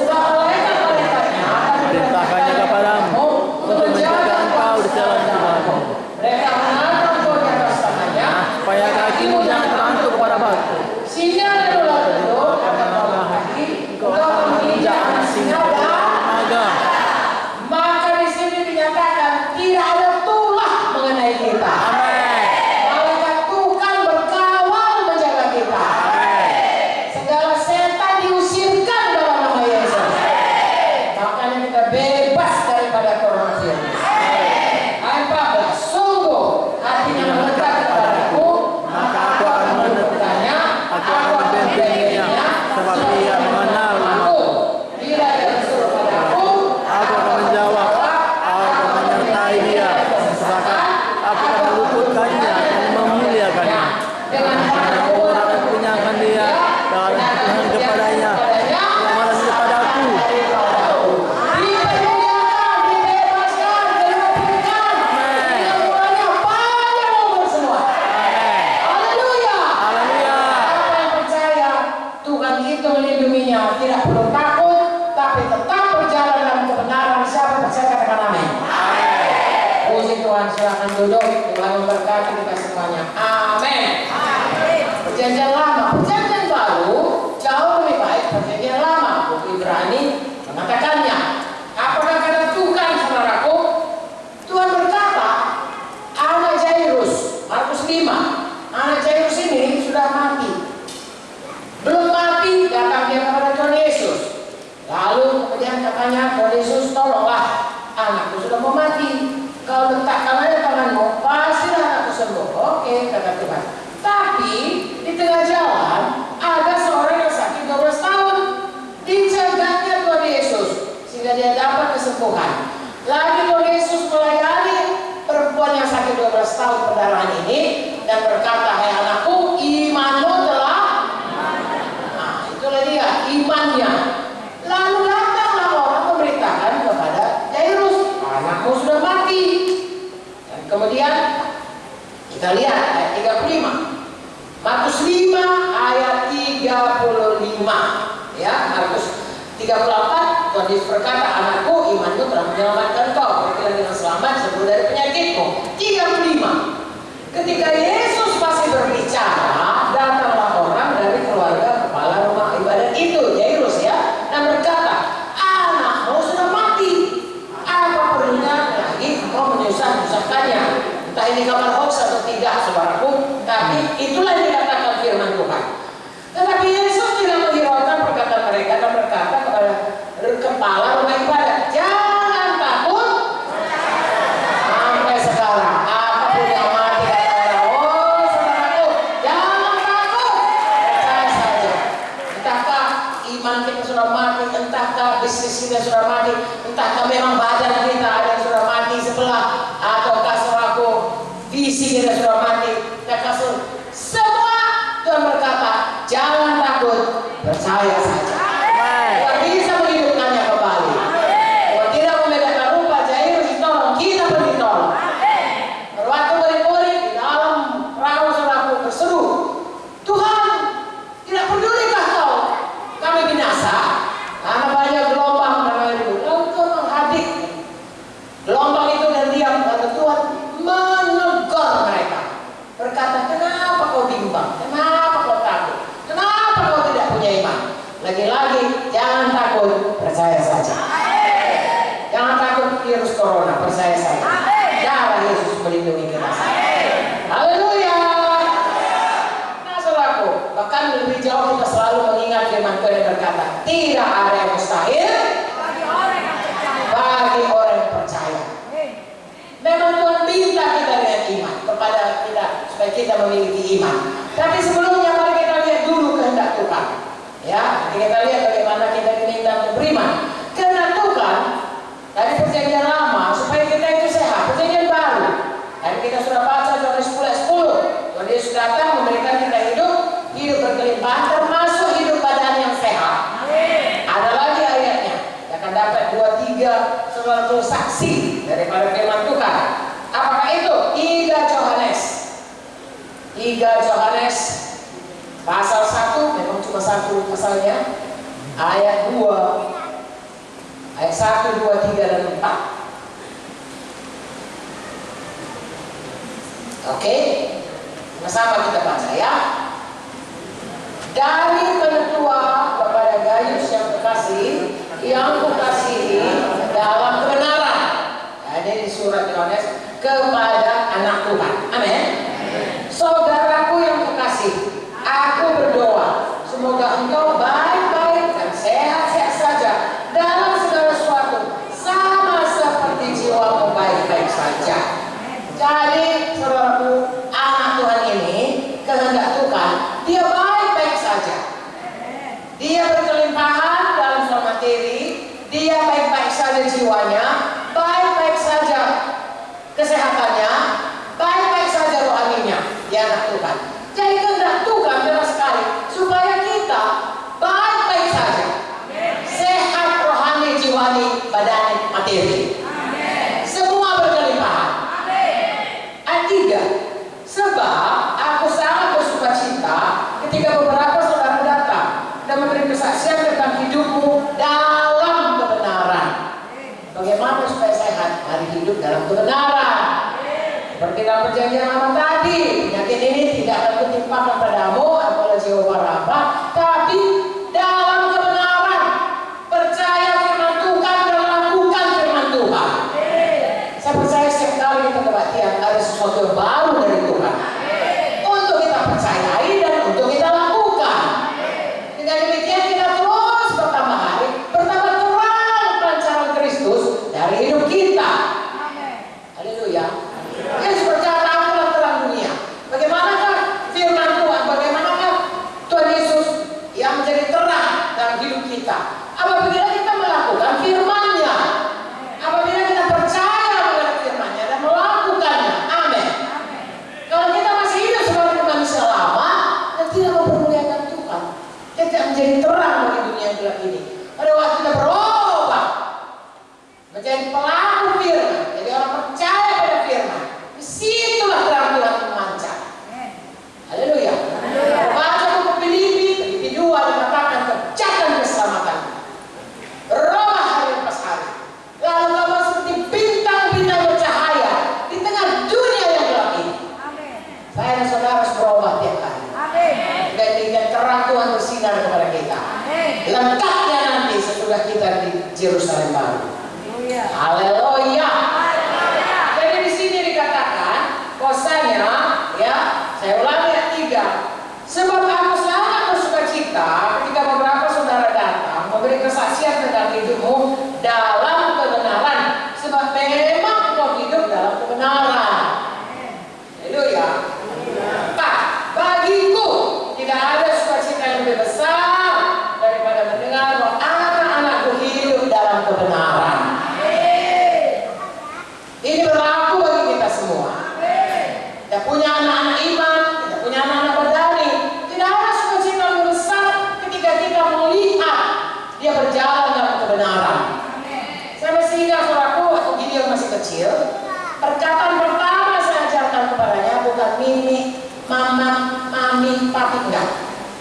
sebab malaikat-malaikatnya akan Perintahkannya kepadamu untuk menjaga engkau di jalan Tuhanmu, mereka menatang engkau di atas tangannya, supaya kakimu jangan terantuk kepada batu. singa dan ular telur akan kau kaki, engkau akan menginjak anak singa dan Naga. maka di sini dinyatakan tidak ada tulah mengenai kita. Malaikat Tuhan berkawal menjaga kita. Segala setan diusirkan dalam nama Yesus. Makanya kita bebas daripada coronavirus. Ayat 14. Sungguh hatinya melekat kepadaku, maka aku akan menentukannya, Aku akan membentenginya, sebab ia mengenal aku. Bila dia bersuruh padaku, aku akan menjawab, aku akan menyertai dia, sebab aku akan meluputkannya dan memuliakannya. dengan Aku akan kenyangkan dia dan Tuhan kepadanya, keamanan kepadaku. dipermuliakan, dibebaskan, diluputkan. Dengan mulanya panjang umur semua. Haleluya. Haleluya. Siapa yang percaya Tuhan itu melindunginya, tidak perlu takut, tapi tetap berjalan dalam kebenaran. Siapa percaya katakan amin. Puji Tuhan, silakan duduk. Tuhan memberkati kita semuanya. Amin. Perjanjian lama, perjanjian baru jauh lebih baik perjanjian lama. Buku Ibrani mengatakannya. Apakah kata Tuhan, saudaraku? Tuhan berkata, anak Jairus, Markus 5. Anak Jairus ini sudah mati. Belum mati, datang dia kepada Tuhan Yesus. Lalu kemudian katanya, Tuhan Yesus, tolonglah, anakku sudah mau mati. Kau letakkan aja tanganmu, pastilah anakku sembuh. Oke, kata Tuhan. Tapi di tengah jalan ada seorang yang sakit 12 tahun. Dijaganya Tuhan Yesus sehingga dia dapat kesembuhan. Lagi Tuhan Yesus melayani perempuan yang sakit 12 tahun pendarahan ini dan berkata, hai anakku, imanmu telah. Nah, itulah dia imannya. Lalu datanglah orang memberitakan kepada Jairus, anakmu sudah mati. Dan kemudian kita lihat ayat 35. Markus 5 ayat 35. Ya, Markus 34, Tuhan Yesus berkata, anakku, imanmu telah menyelamatkan kau, pergilah dengan selamat sembuh dari penyakitmu. 35. Ketika Yesus masih berbicara, datanglah orang dari keluarga kepala rumah ibadat itu, Jairus ya, dan berkata, anakmu sudah mati. Apa perlunya lagi engkau menyusahkannya? Entah ini kabar hoax atau tidak, saudaraku, tapi itulah yang dikatakan firman Tuhan. Tetapi Yesus tidak menghiraukan perkataan mereka dan berkata kepada kepala rumah ibadat, jangan takut. Sampai sekarang, apapun yang mati kata orang, oh saudaraku, jangan takut. Percaya saja. Entahkah iman kita sudah mati, entahkah bisnis kita sudah mati, entahkah memang badan kita ada yang sudah mati sebelah, ataukah saudaraku visi kita sudah mati, semua Tuhan berkata, jangan takut, percaya saja. Tuhan bisa menghidupkannya kembali. Tuhan tidak membedakan rupa, Jairus ditolong, kita pun ditolong. Waktu murid-murid di dalam perahu saudaraku berseru, Tuhan, tidak pedulikah kau kami binasa? Karena banyak gelombang dan air itu. Lalu Tuhan menghadik gelombang itu dan diam. Lalu Tuhan menegur mereka, berkata, kenapa kau bimbang? Kenapa kau takut? Kenapa kau tidak punya iman? Lagi-lagi, jangan takut, percaya saja. Jangan takut virus corona, percaya saja. Darah Yesus melindungi kita. Haleluya. Nah saudaraku, bahkan lebih jauh kita selalu mengingat firman Tuhan yang berkata, tidak ada yang mustahil bagi orang yang percaya. Memang Tuhan minta kita dengan iman kepada kita supaya kita memiliki iman. Tapi sebelumnya mari kita lihat dulu kehendak Tuhan. Ya, kita lihat bagaimana kita diminta untuk beriman. Kehendak Tuhan dari perjanjian lama supaya kita itu sehat. Perjanjian baru. Dan kita sudah baca Yohanes 10:10. Tuhan Yesus datang memberikan kita hidup berkelimpahan, termasuk hidup badan yang sehat. Ada lagi ayatnya. Kita akan dapat 2-3 saudara saksi daripada firman Tuhan. Apakah itu? 3 Yohanes pasal 1, memang cuma 1 pasalnya, ayat 2, ayat 1, 2, 3 dan 4. Oke, sama-sama kita baca ya. Dari penetua kepada Gaius yang kekasih, yang kukasihi dalam kebenaran. Jadi surat Yohanes kepada anak Tuhan. Amin. Saudaraku yang kekasih, aku berdoa semoga engkau baik-baik dan sehat-sehat saja dalam segala sesuatu, sama seperti jiwamu baik-baik saja. Jadi saudaraku, anak Tuhan ini kehendak Tuhan, dia baik-baik saja. Dia berkelimpahan dalam soal materi, dia baik-baik saja jiwanya, baik-baik saja kesehatannya, baik-baik saja rohaninya, dia anak Tuhan. Jadi kehendak Tuhan jelas sekali supaya kita baik-baik saja, sehat rohani, jiwani, badani, materi, semua berkelimpahan. Ayat 3, sebab aku sangat bersuka cita ketika beberapa saudara datang dan memberi kesaksian tentang hidupmu dalam kebenaran. Bagaimana supaya sehat? Mari hidup dalam kebenaran. Seperti dalam perjanjian lama tadi, penyakit ini tidak akan kutimpakan padamu, apalah Jehovah Rafa, tapi dalam kebenaran. Percaya firman Tuhan dan lakukan firman Tuhan. Saya percaya setiap kali kita kebaktian ada sesuatu yang baru dari Tuhan. Untuk kita percayai dan untuk kita lakukan. Dengan demikian kita terus bertambah hari, bertambah terang pancaran Kristus dari hidup kita. Haleluya. Yesus berkata, akulah terang dunia. Bagaimanakah saudara harus berubah tiap hari. Amin. Dan terang Tuhan bersinar kepada kita. Amin. Lengkapnya nanti sesudah kita di Yerusalem baru. Haleluya. Haleluya. Haleluya. Jadi di sini dikatakan, bahwasanya ya, saya ulangi ayat 3. Sebab aku sangat bersukacita ketika beberapa saudara datang memberi kesaksian tentang hidupmu dalam kebenaran, sebab memang kau hidup dalam kebenaran. Haleluya. Pak, bagiku tidak ada sukacita yang lebih besar daripada mendengar bahwa anak-anakku hidup dalam kebenaran. Ini berlaku bagi kita semua. Kita punya anak-anak iman, kita punya anak-anak berdani. Tidak ada sukacita yang besar ketika kita melihat dia berjalan dalam kebenaran. Saya masih ingat saudaraku waktu Gideon masih kecil, perkataan pertama saya ajarkan kepadanya bukan mimi, mama, mami, papi, enggak.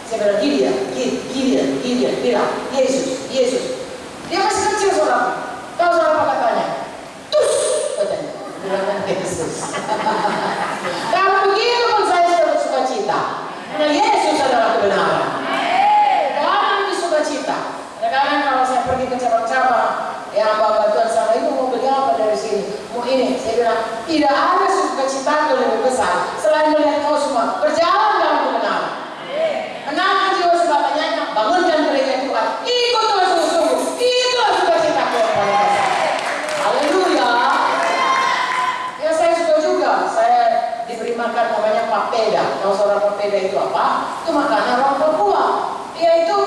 Saya bilang Gideon, bilang Yesus. Dia masih kecil saudaraku. Tahu saudara apa katanya? Tus, katanya. Bilang Yesus. Kalau begitu pun saya sudah bersukacita, karena Yesus adalah kebenaran. Jangan bersukacita. Kadang-kadang kalau saya pergi ke cabang-cabang, ya Bapak Tuhan sama ibu mau beli apa dari sini? Mau ini? Saya bilang tidak ada sukacita yang lebih besar selain melihat kau semua berjalan dalam kebenaran. Menangkan jiwa sebagainya, bangunkan mereka Tuhan. Ikut Tuhan sungguh-sungguh. Itulah sukacita yang paling besar. Haleluya. Ya saya suka juga. Saya diberi makan namanya papeda. Tahu saudara papeda itu apa? Itu makanan orang Papua. Yaitu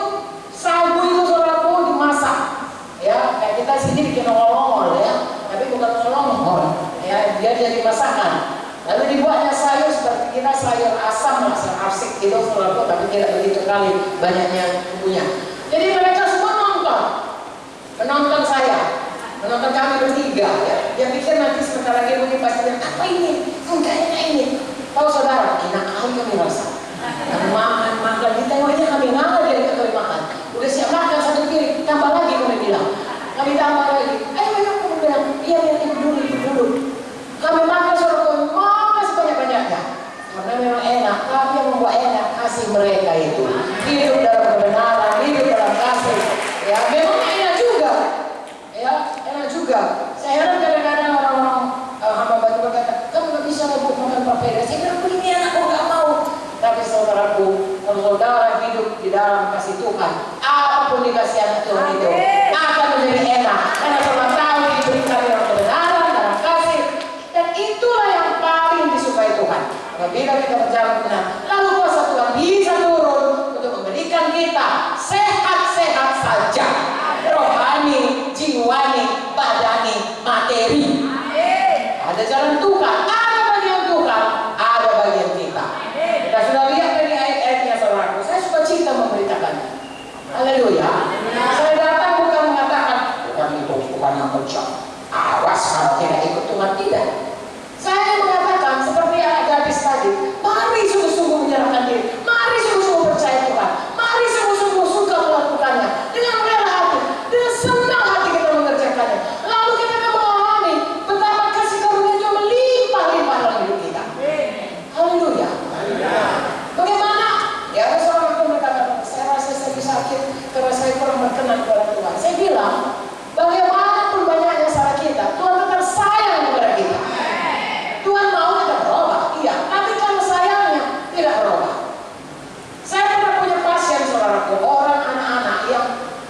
sagu itu saudaraku dimasak. Ya kayak kita sini bikin olong-olong ya. Tapi bukan olong-olong. Ya dia jadi masakan. Lalu dibuatnya sayur seperti kita sayur asam, sayur arsik gitu saudaraku, tapi tidak begitu kali banyaknya bumbunya. Jadi mereka semua menonton saya, menonton kami bertiga ya. Dia pikir nanti sebentar lagi mungkin pasti bilang apa ini, enggak enak ini. Tahu saudara, enak kali kami rasa. Kami makan, ditengoknya kami nggak dia kami makan. Udah siap makan satu piring, tambah lagi kami bilang. Kami tambah lagi, ayo kami bilang, iya ikut dulu. Kami makan saudara, makan sebanyak-banyaknya. Karena memang enak, tapi yang membuat enak kasih mereka itu. Hidup dalam kebenaran, hidup dalam kasih. Ya, memang enak juga. Ya, enak juga. Saya heran kadang-kadang orang-orang hamba batu berkata, kamu nggak bisa ngebut makan papeda. Saya bilang, ini enak, kok nggak mau. Tapi saudaraku, kalau saudara hidup di dalam kasih Tuhan, apapun dikasih anak Tuhan itu akan menjadi enak. Karena saudara tahu diberikan dalam kebenaran, dalam kasih. Dan itulah yang paling disukai Tuhan. Apabila kita berjalan benar, lalu kuasa Tuhan bisa turun untuk memberikan kita sehat-sehat saja, rohani, jiwani, badani, materi. Ada jalan Tuhan, ada bagian Tuhan, ada bagian kita. Kita sudah lihat dari ayat-ayatnya saudaraku. Saya suka cinta memberitakannya. Haleluya. Saya datang bukan mengatakan Tuhan itu bukan yang kerja. Awas kalau tidak ikut Tuhan, tidak. Saya mengatakan seperti yang gadis tadi, mari sungguh-sungguh menyerahkan diri, mari sungguh-sungguh percaya Tuhan, mari sungguh-sungguh suka melakukannya dengan rela hati, dengan senang hati kita mengerjakannya. Lalu kita akan mengalami betapa kasih karunia itu melimpah-limpah dalam hidup kita. Haleluya. Bagaimana? Ya ada seorang itu berkata, saya rasa saya sakit karena saya kurang berkenan kepada Tuhan. Saya bilang, bagaimanapun banyaknya salah kita, Tuhan tetap sayang kepada kita. Tuhan mau kita berubah, iya. Tapi kalau sayangnya tidak berubah. Saya pernah punya pasien saudaraku, orang anak-anak yang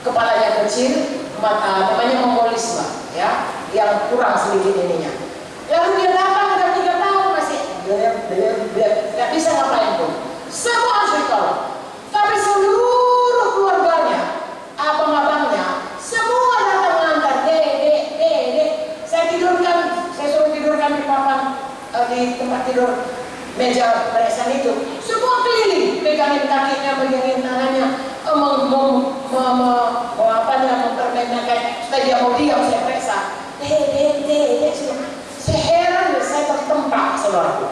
kepalanya kecil, namanya mongolisme, ya, yang kurang sedikit ininya. Lalu dia datang udah 3 tahun masih dia nggak bisa ngapain pun. Semua harus ditolong. Tapi seluruh keluarganya, abang-abangnya, semua datang mengantar, dek. Saya suruh tidurkan di papan di tempat tidur meja periksa itu. Semua keliling, pegangin kakinya, pegangin tangannya, mempermenangkan supaya dia mau diam. Saya periksa, dek. Saya heran, saya tertempat saudaraku.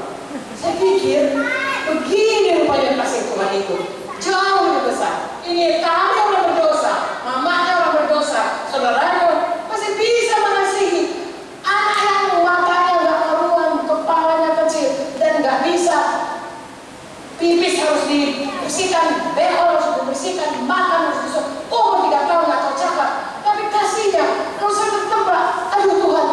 Saya pikir begini rupanya kasih Tuhan itu jauh lebih besar. Ini kami orang berdosa, mamanya orang berdosa, saudaranya masih bisa mengasihi anak yang matanya nggak karuan, kepalanya kecil dan nggak bisa pipis harus dibersihkan, behol harus dibersihkan, makan harus disuruh. Umur 3 tahun nggak tahu cakap. Tapi kasihnya, kalau saya bertembak, aduh Tuhan,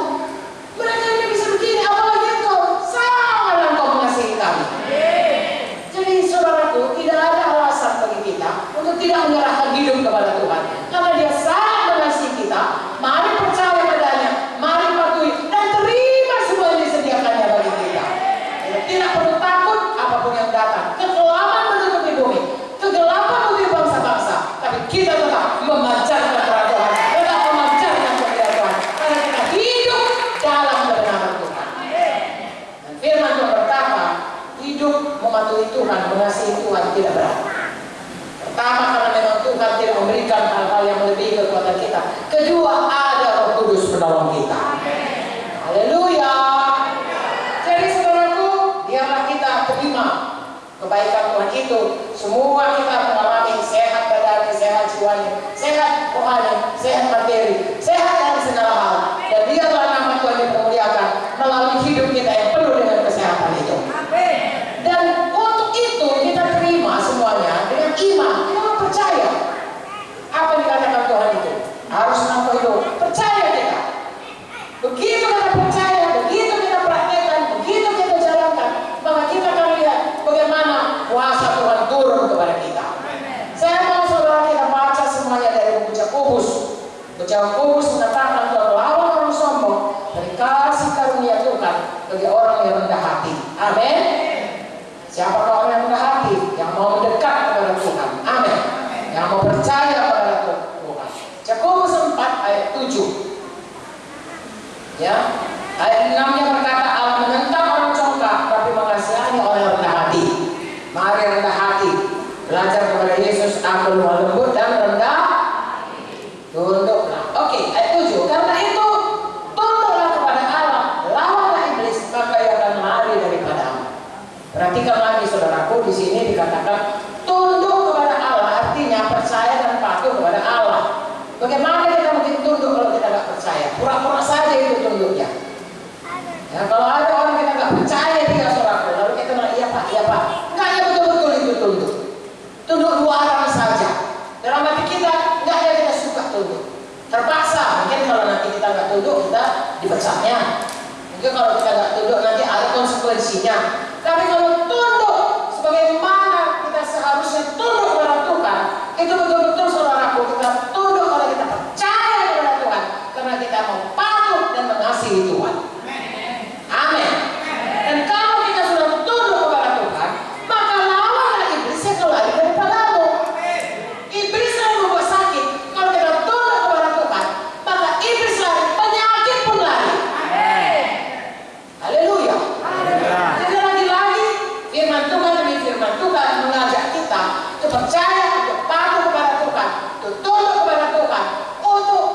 mereka ini bisa begini, apalagi engkau, sangatlah engkau mengasihi kami. Jadi saudaraku, tidak ada alasan bagi kita untuk tidak menyerahkan hidup kepada Tuhan. Karena Dia sangat mengasihi kita. Mari percaya padanya, mari patuhi dan terima semua yang disediakannya bagi kita. Tidak perlu takut apapun yang datang. Kegelapan menutupi bumi, kegelapan menutupi bangsa-bangsa, tapi kita tetap memancarkan terang Tuhan, tetap memancarkan kemuliaan Tuhan, karena kita hidup dalam kebenaran Tuhan. Dan firman Tuhan berkata, hidup mematuhi Tuhan, mengasihi Tuhan tidak berat. Pertama, karena memang Tuhan tidak memberikan hal-hal yang melebihi kekuatan kita. Kedua, ada Roh Kudus menolong kita. Haleluya. Jadi saudaraku, biarlah kita terima kebaikan Tuhan itu. Semua kita mengalami sehat badannya, sehat jiwanya, sehat rohani, sehat materi, sehat dalam segala hal. Dan biarlah nama Tuhan dipermuliakan melalui hidup kita yang penuh dengan kesehatan itu. Dan untuk itu kita terima semuanya dengan iman. Kita percaya apa yang dikatakan Tuhan itu harus nampak itu. Percaya kita. Begitu kita percaya, begitu kita praktekkan, begitu kita jalankan, maka kita akan lihat bagaimana kuasa Tuhan turun kepada kita. Saya mau saudara kita baca semuanya dari buku Yakobus. Buku Yakobus mengatakan bahwa lawan orang sombong dari kasih karunia Tuhan bagi orang yang rendah hati. Amin. Siapakah orang yang rendah hati? Yang mau mendekat kepada Tuhan. Amin. Yang mau percaya kepada Tuhan. Yakobus 4 ayat 7. Ya, ayat 6-nya berkata, Allah menentang orang congkak, tapi mengasihani orang yang rendah hati. Mari rendah hati, belajar kepada Yesus, aku lemah lembut dan rendah. Tunduklah. Oke, ayat 7. Karena itu, tunduklah kepada Allah, lawanlah iblis, maka ia akan lari daripadamu. Perhatikan lagi saudaraku, di sini dikatakan tunduk kepada Allah, artinya percaya dan patuh kepada Allah. Bagaimana kita mungkin tunduk kalau kita nggak percaya? Pura-pura saja itu tunduknya. Ya, kalau ada orang kita nggak percaya dia saudaraku, lalu kita bilang iya pak, nggak ya betul-betul itu tunduk. Tunduk luaran saja. Dalam hati kita nggak ada kita suka tunduk. Terpaksa. Mungkin kalau nanti kita nggak tunduk kita dipecatnya. Mungkin kalau kita nggak tunduk nanti ada konsekuensinya. Tapi kalau tunduk sebagaimana kita seharusnya tunduk kepada Tuhan, itu betul-betul saudaraku kita tunduk kalau kita percaya kepada Tuhan, karena kita mau patuh dan mengasihi Tuhan. Amin. Dan kalau kita sudah tunduk kepada Tuhan, maka lawanlah iblis yang lari daripadamu. Iblis yang membuat sakit. Kalau kita tunduk kepada Tuhan, maka iblis lari, penyakit pun lari. Haleluya. Jadi lagi-lagi firman Tuhan demi firman Tuhan mengajak kita untuk percaya, untuk patuh kepada Tuhan, untuk tunduk kepada Tuhan, untuk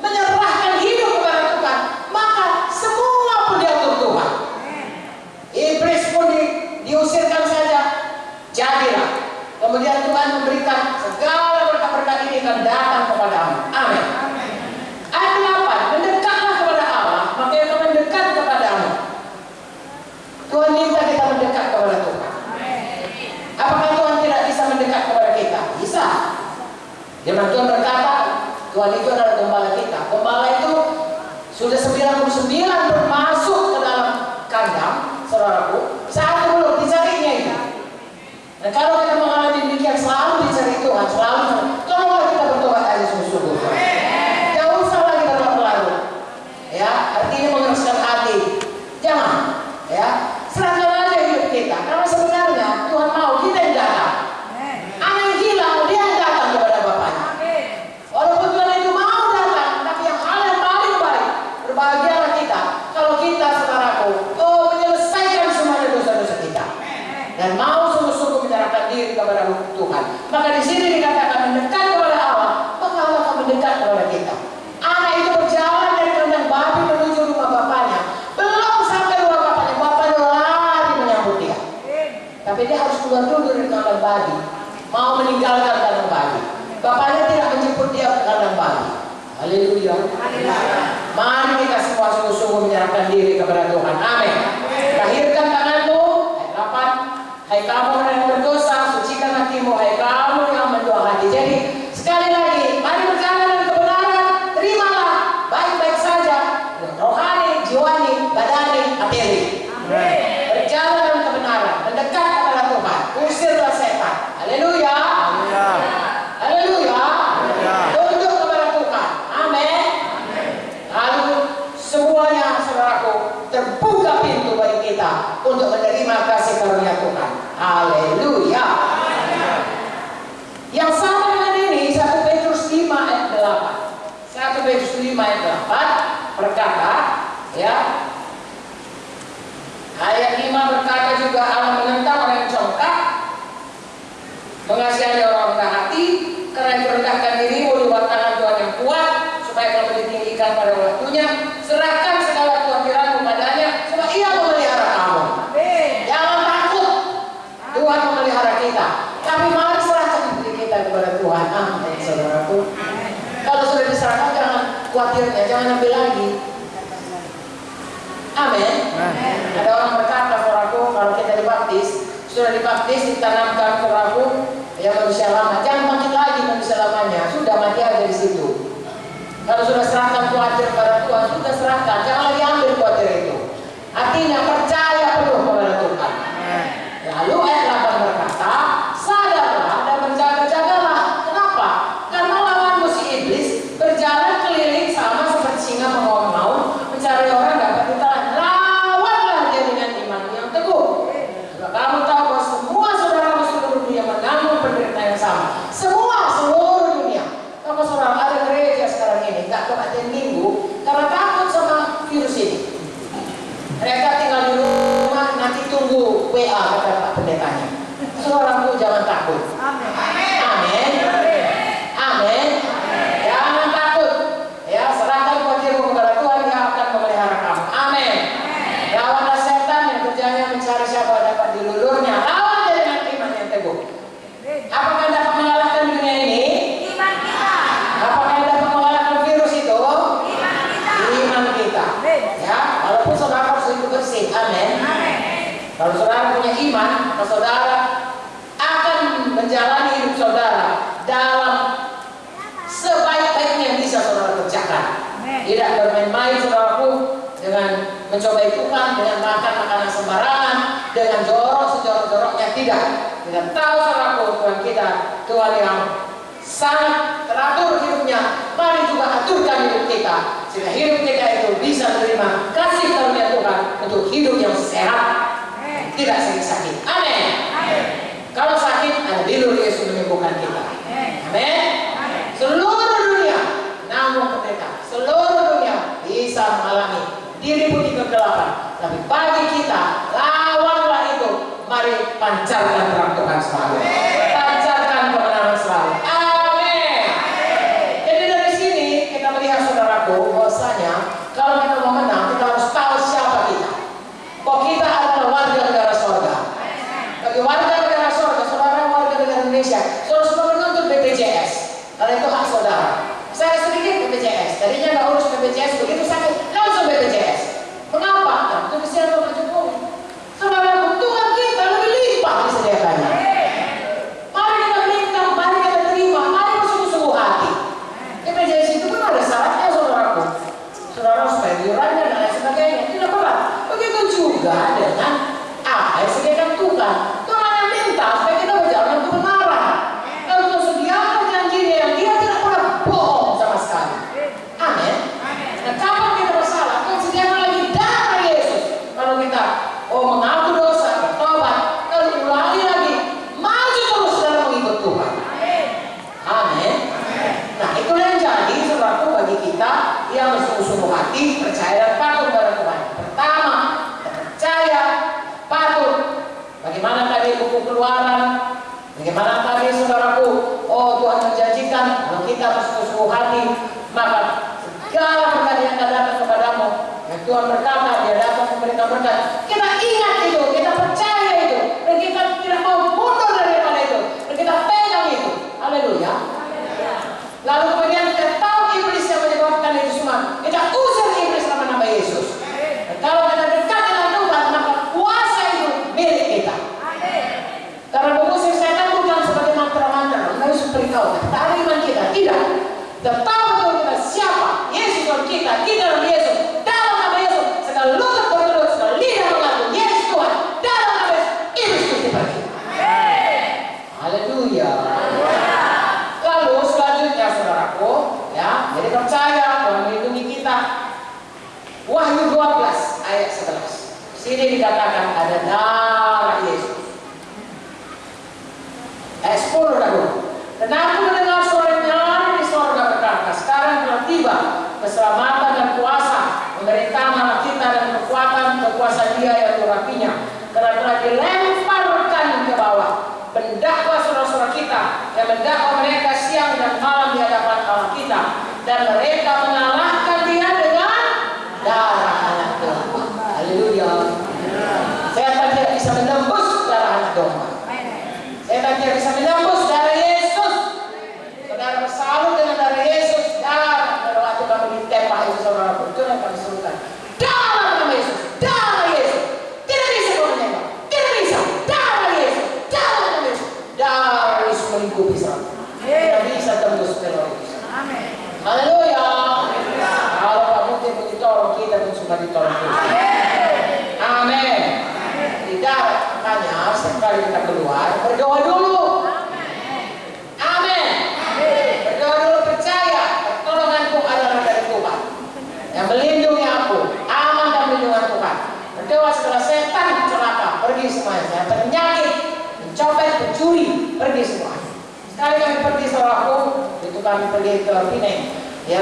menyerahkan hidup kepada Tuhan, maka semua pun diatur Tuhan. Iblis pun diusirkan saja, jadilah. Kemudian Tuhan memberikan segala berkat-berkat ini akan datang kepadamu. Amin. Ayat 8, mendekatlah kepada Allah, maka Ia akan mendekat kepadamu. Tuhan minta kita mendekat kepada Tuhan. Apakah Tuhan tidak bisa mendekat kepada kita? Bisa. Firman Tuhan berkata, Tuhan itu adalah gembala kita. Gembala itu sudah 99 bermasuk ke dalam kandang, saudaraku. Satu belum dicarinya itu. Dan kalau kita mengalami demikian, selalu dicari Tuhan, selalu. Kalau kita bertobat aja sungguh-sungguh. Jangan usah lagi berlarut-larut. Ya, artinya mengeraskan hati. Jangan. Ya, serahkan aja hidup kita. Karena sebenarnya Tuhan mau kita yang datang. Anak yang hilang, dia yang datang kepada Bapaknya. Walaupun Tuhan itu mau datang, tapi yang hal yang paling baik, berbahagialah kita kalau kita saudaraku menyelesaikan semuanya dosa-dosa kita dan mau sungguh-sungguh menyerahkan diri kepada Tuhan. Maka di sini dikatakan mendekat kepada Allah, maka Allah akan mendekat kepada kita. Anak itu berjalan dari kandang babi menuju rumah bapaknya. Belum sampai rumah bapaknya, bapaknya lari menyambut dia. Tapi dia harus keluar dulu dari kandang babi, mau meninggalkan kandang babi. Bapaknya tidak menjemput dia ke kandang babi. Haleluya. Mari kita semua sungguh-sungguh menyerahkan diri kepada Tuhan. Amin. Lahirkan tanganmu. Ayat 8. Hai kamu yang berdosa, sucikan hatimu. Hai kamu yang mendua hati. Jadi sekali lagi, mari berjalan dengan kebenaran. Terimalah baik-baik saja, rohani, jiwani, badani, materi. Berjalan dengan kebenaran, mendekat kepada Tuhan. Usirlah setan. Haleluya. Haleluya. Tunduk kepada Tuhan. Amin. Lalu semuanya, saudaraku, terbuka pintu bagi kita untuk menerima kasih karunia Tuhan. Haleluya. Yang sama dengan ini 1 Petrus 5 ayat 8. 1 Petrus 5 ayat 8 berkata, ya. Ayat 5 berkata juga, Allah menentang orang yang congkak, mengasihani orang rendah hati, karena merendahkan dirimu di bawah tangan Tuhan yang kuat, supaya kamu ditinggikan pada waktunya. Serahkan segala kekhawatiranmu padanya, sebab Ia memelihara kamu. Jangan takut, Tuhan memelihara kita. Tapi mari serahkan diri kita kepada Tuhan. Amin, saudaraku. Kalau sudah diserahkan, jangan khawatirnya, jangan ambil lagi. Amin. Ada orang berkata, saudaraku, kalau kita dibaptis, sudah dibaptis, ditanamkan, saudaraku, ya manusia lama, jangan bangkit lagi manusia lamanya, sudah mati aja di situ. Kalau sudah serahkan khawatir pada Tuhan, sudah serahkan, jangan lagi ambil khawatir itu. Artinya percaya penuh kepada Tuhan. Lalu ayat 8 berkata, sadarlah dan berjaga-jagalah. Kenapa? Karena lawanmu si iblis berjalan keliling sama seperti singa mengaum-ngaum mencari orang dapat ditelan. Lawanlah dia dengan iman yang teguh. Sebab kamu tahu bahwa semua saudara seluruh dunia menanggung penderitaan yang sama. Seluruh dunia. Kalau saudara ada gereja sekarang ini nggak ke latihan minggu karena takut sama virus ini. Mereka tinggal di rumah, nanti tunggu WA kata Pak Pendetanya. Saudaraku jangan takut. Amin. Amin. Amin. Jangan takut. Ya, serahkan khawatirmu kepada Tuhan, Dia akan memelihara kamu. Amin. Lawanlah setan yang kerjanya mencari siapa dapat dilulurnya. Lawan dia dengan iman yang teguh. Apakah dapat mengalahkan dunia ini? Iman kita. Apakah dapat mengalahkan virus itu? Iman kita. Iman kita. Ya, walaupun saudara harus hidup bersih. Amin. Kalau saudara punya iman, maka saudara akan menjalani hidup saudara dalam sebaik-baiknya yang bisa saudara kerjakan. Tidak bermain-main, saudaraku, dengan mencobai Tuhan, dengan makan makanan sembarangan, dengan jorok sejorok-joroknya. Tidak. Kita tahu, saudaraku, Tuhan kita, Tuhan yang sangat teratur hidupnya. Mari juga aturkan hidup kita, sehingga hidup kita itu bisa menerima kasih karunia Tuhan untuk hidup yang sehat, tidak sakit-sakit. Amin. Kalau sakit, ada bilur Yesus menyembuhkan kita. Amin. Seluruh dunia namun mereka, seluruh dunia bisa mengalami diliputi kegelapan. Tapi bagi kita, lawanlah itu. Mari pancarkan terang Tuhan selalu. Pancarkan kebenaran selalu. Amin. Jadi dari sini kita melihat, saudaraku, bahwasanya kalau kita mau menang, kita harus tahu siapa kita. Bahwa kita adalah warga negara surga. Bagi warga negara surga, saudara warga negara Indonesia, saudara sudah menuntut BPJS. Karena itu hak saudara. Saya sedikit BPJS. Tadinya nggak urus BPJS, begitu sakit langsung BPJS. Mengapa? Nah, itu kesian Pak Jokowi. Saudara, Tuhan kita lebih limpah disediakannya. Mari kita minta, mari kita terima, mari bersungguh-sungguh hati. BPJS itu pun ada syaratnya, saudaraku. Saudara supaya iurannya dan lain sebagainya tidak berat. Begitu juga dengan apa yang disediakan Tuhan. Tuhan yang minta supaya kita berjalan kebenaran. Kalau Tuhan sediakan janjinya yang Dia tidak pernah bohong sama sekali. Amin. Nah, kapan kita bersalah, Tuhan sediakan lagi darah Yesus. Kalau kita mengaku dosa, bertobat, lalu ulangi lagi, maju terus dalam mengikut Tuhan. Amin. Nah, itulah yang jadi, saudaraku, bagi kita yang bersungguh-sungguh hati, percaya dan patuh kepada Tuhan. Pertama, percaya, patuh. Bagaimana tadi buku Keluaran? Bagaimana tadi, saudaraku? Tuhan menjanjikan kalau kita bersungguh-sungguh hati, maka segala berkat yang akan datang kepadamu. Yang Tuhan berkata, Dia dapat memberikan berkat. Kita ingat itu, kita percaya itu, dan kita tidak mau mundur daripada itu, dan kita pegang itu. Haleluya. Lalu kemudian kita tahu iblis yang menyebabkan itu semua. Kita usir iblis dalam nama Yesus. Dan kalau kita dekat dengan Tuhan, maka kuasa itu milik kita. Kita tahu betul kita siapa. Yesus Tuhan kita dalam Yesus. Dalam nama Yesus, segala lutut berlutut, segala lidah mengaku Yesus Tuhan. Dalam nama Yesus, iblis itu pergi. Haleluya. Lalu selanjutnya saudaraku, ya, jadi percaya Tuhan melindungi kita. Wahyu 12 ayat 11. Sini dikatakan ada darah Yesus. Ayat 10 dahulu. Dan aku mendengar suara nyaring di sorga berkata, sekarang telah tiba keselamatan dan kuasa, pemerintahan Allah kita dan kekuasaan Dia yang turapinya. Karena telah dilemparkan ke bawah. Mendakwa saudara-saudara kita yang mendakwa mereka siang dan malam di hadapan Allah kita, dan mereka mengalahkan Dia dengan darah anak domba. Haleluya. Setan tidak bisa menembus darah anak domba. Setan tidak bisa menembus darah Yesus. Saudara bersalut dengan darah Yesus. Dan pada waktu kamu ditembak itu saudara, itu yang kami serukan. Darah nama Yesus, darah Yesus. Tidak bisa kau menembak, tidak bisa. Darah Yesus, darah nama Yesus. Darah Yesus melingkupi saudara. Tidak bisa tembus teror itu. Haleluya. Kalau kamu tidak ditolong, kita pun suka ditolong. Amin. Tidak, makanya sekali kita keluar, berdoa dulu. Amin. Berdoa dulu, percaya pertolonganku adalah dari Tuhan yang melindungi aku. Aman dan melindungi Tuhan. Berdoa setelah setan celaka, pergi semuanya. Penyakit, mencopet, pencuri, pergi semua. Sekali kami pergi saudaraku, itu kami pergi ke Pineng. Ya,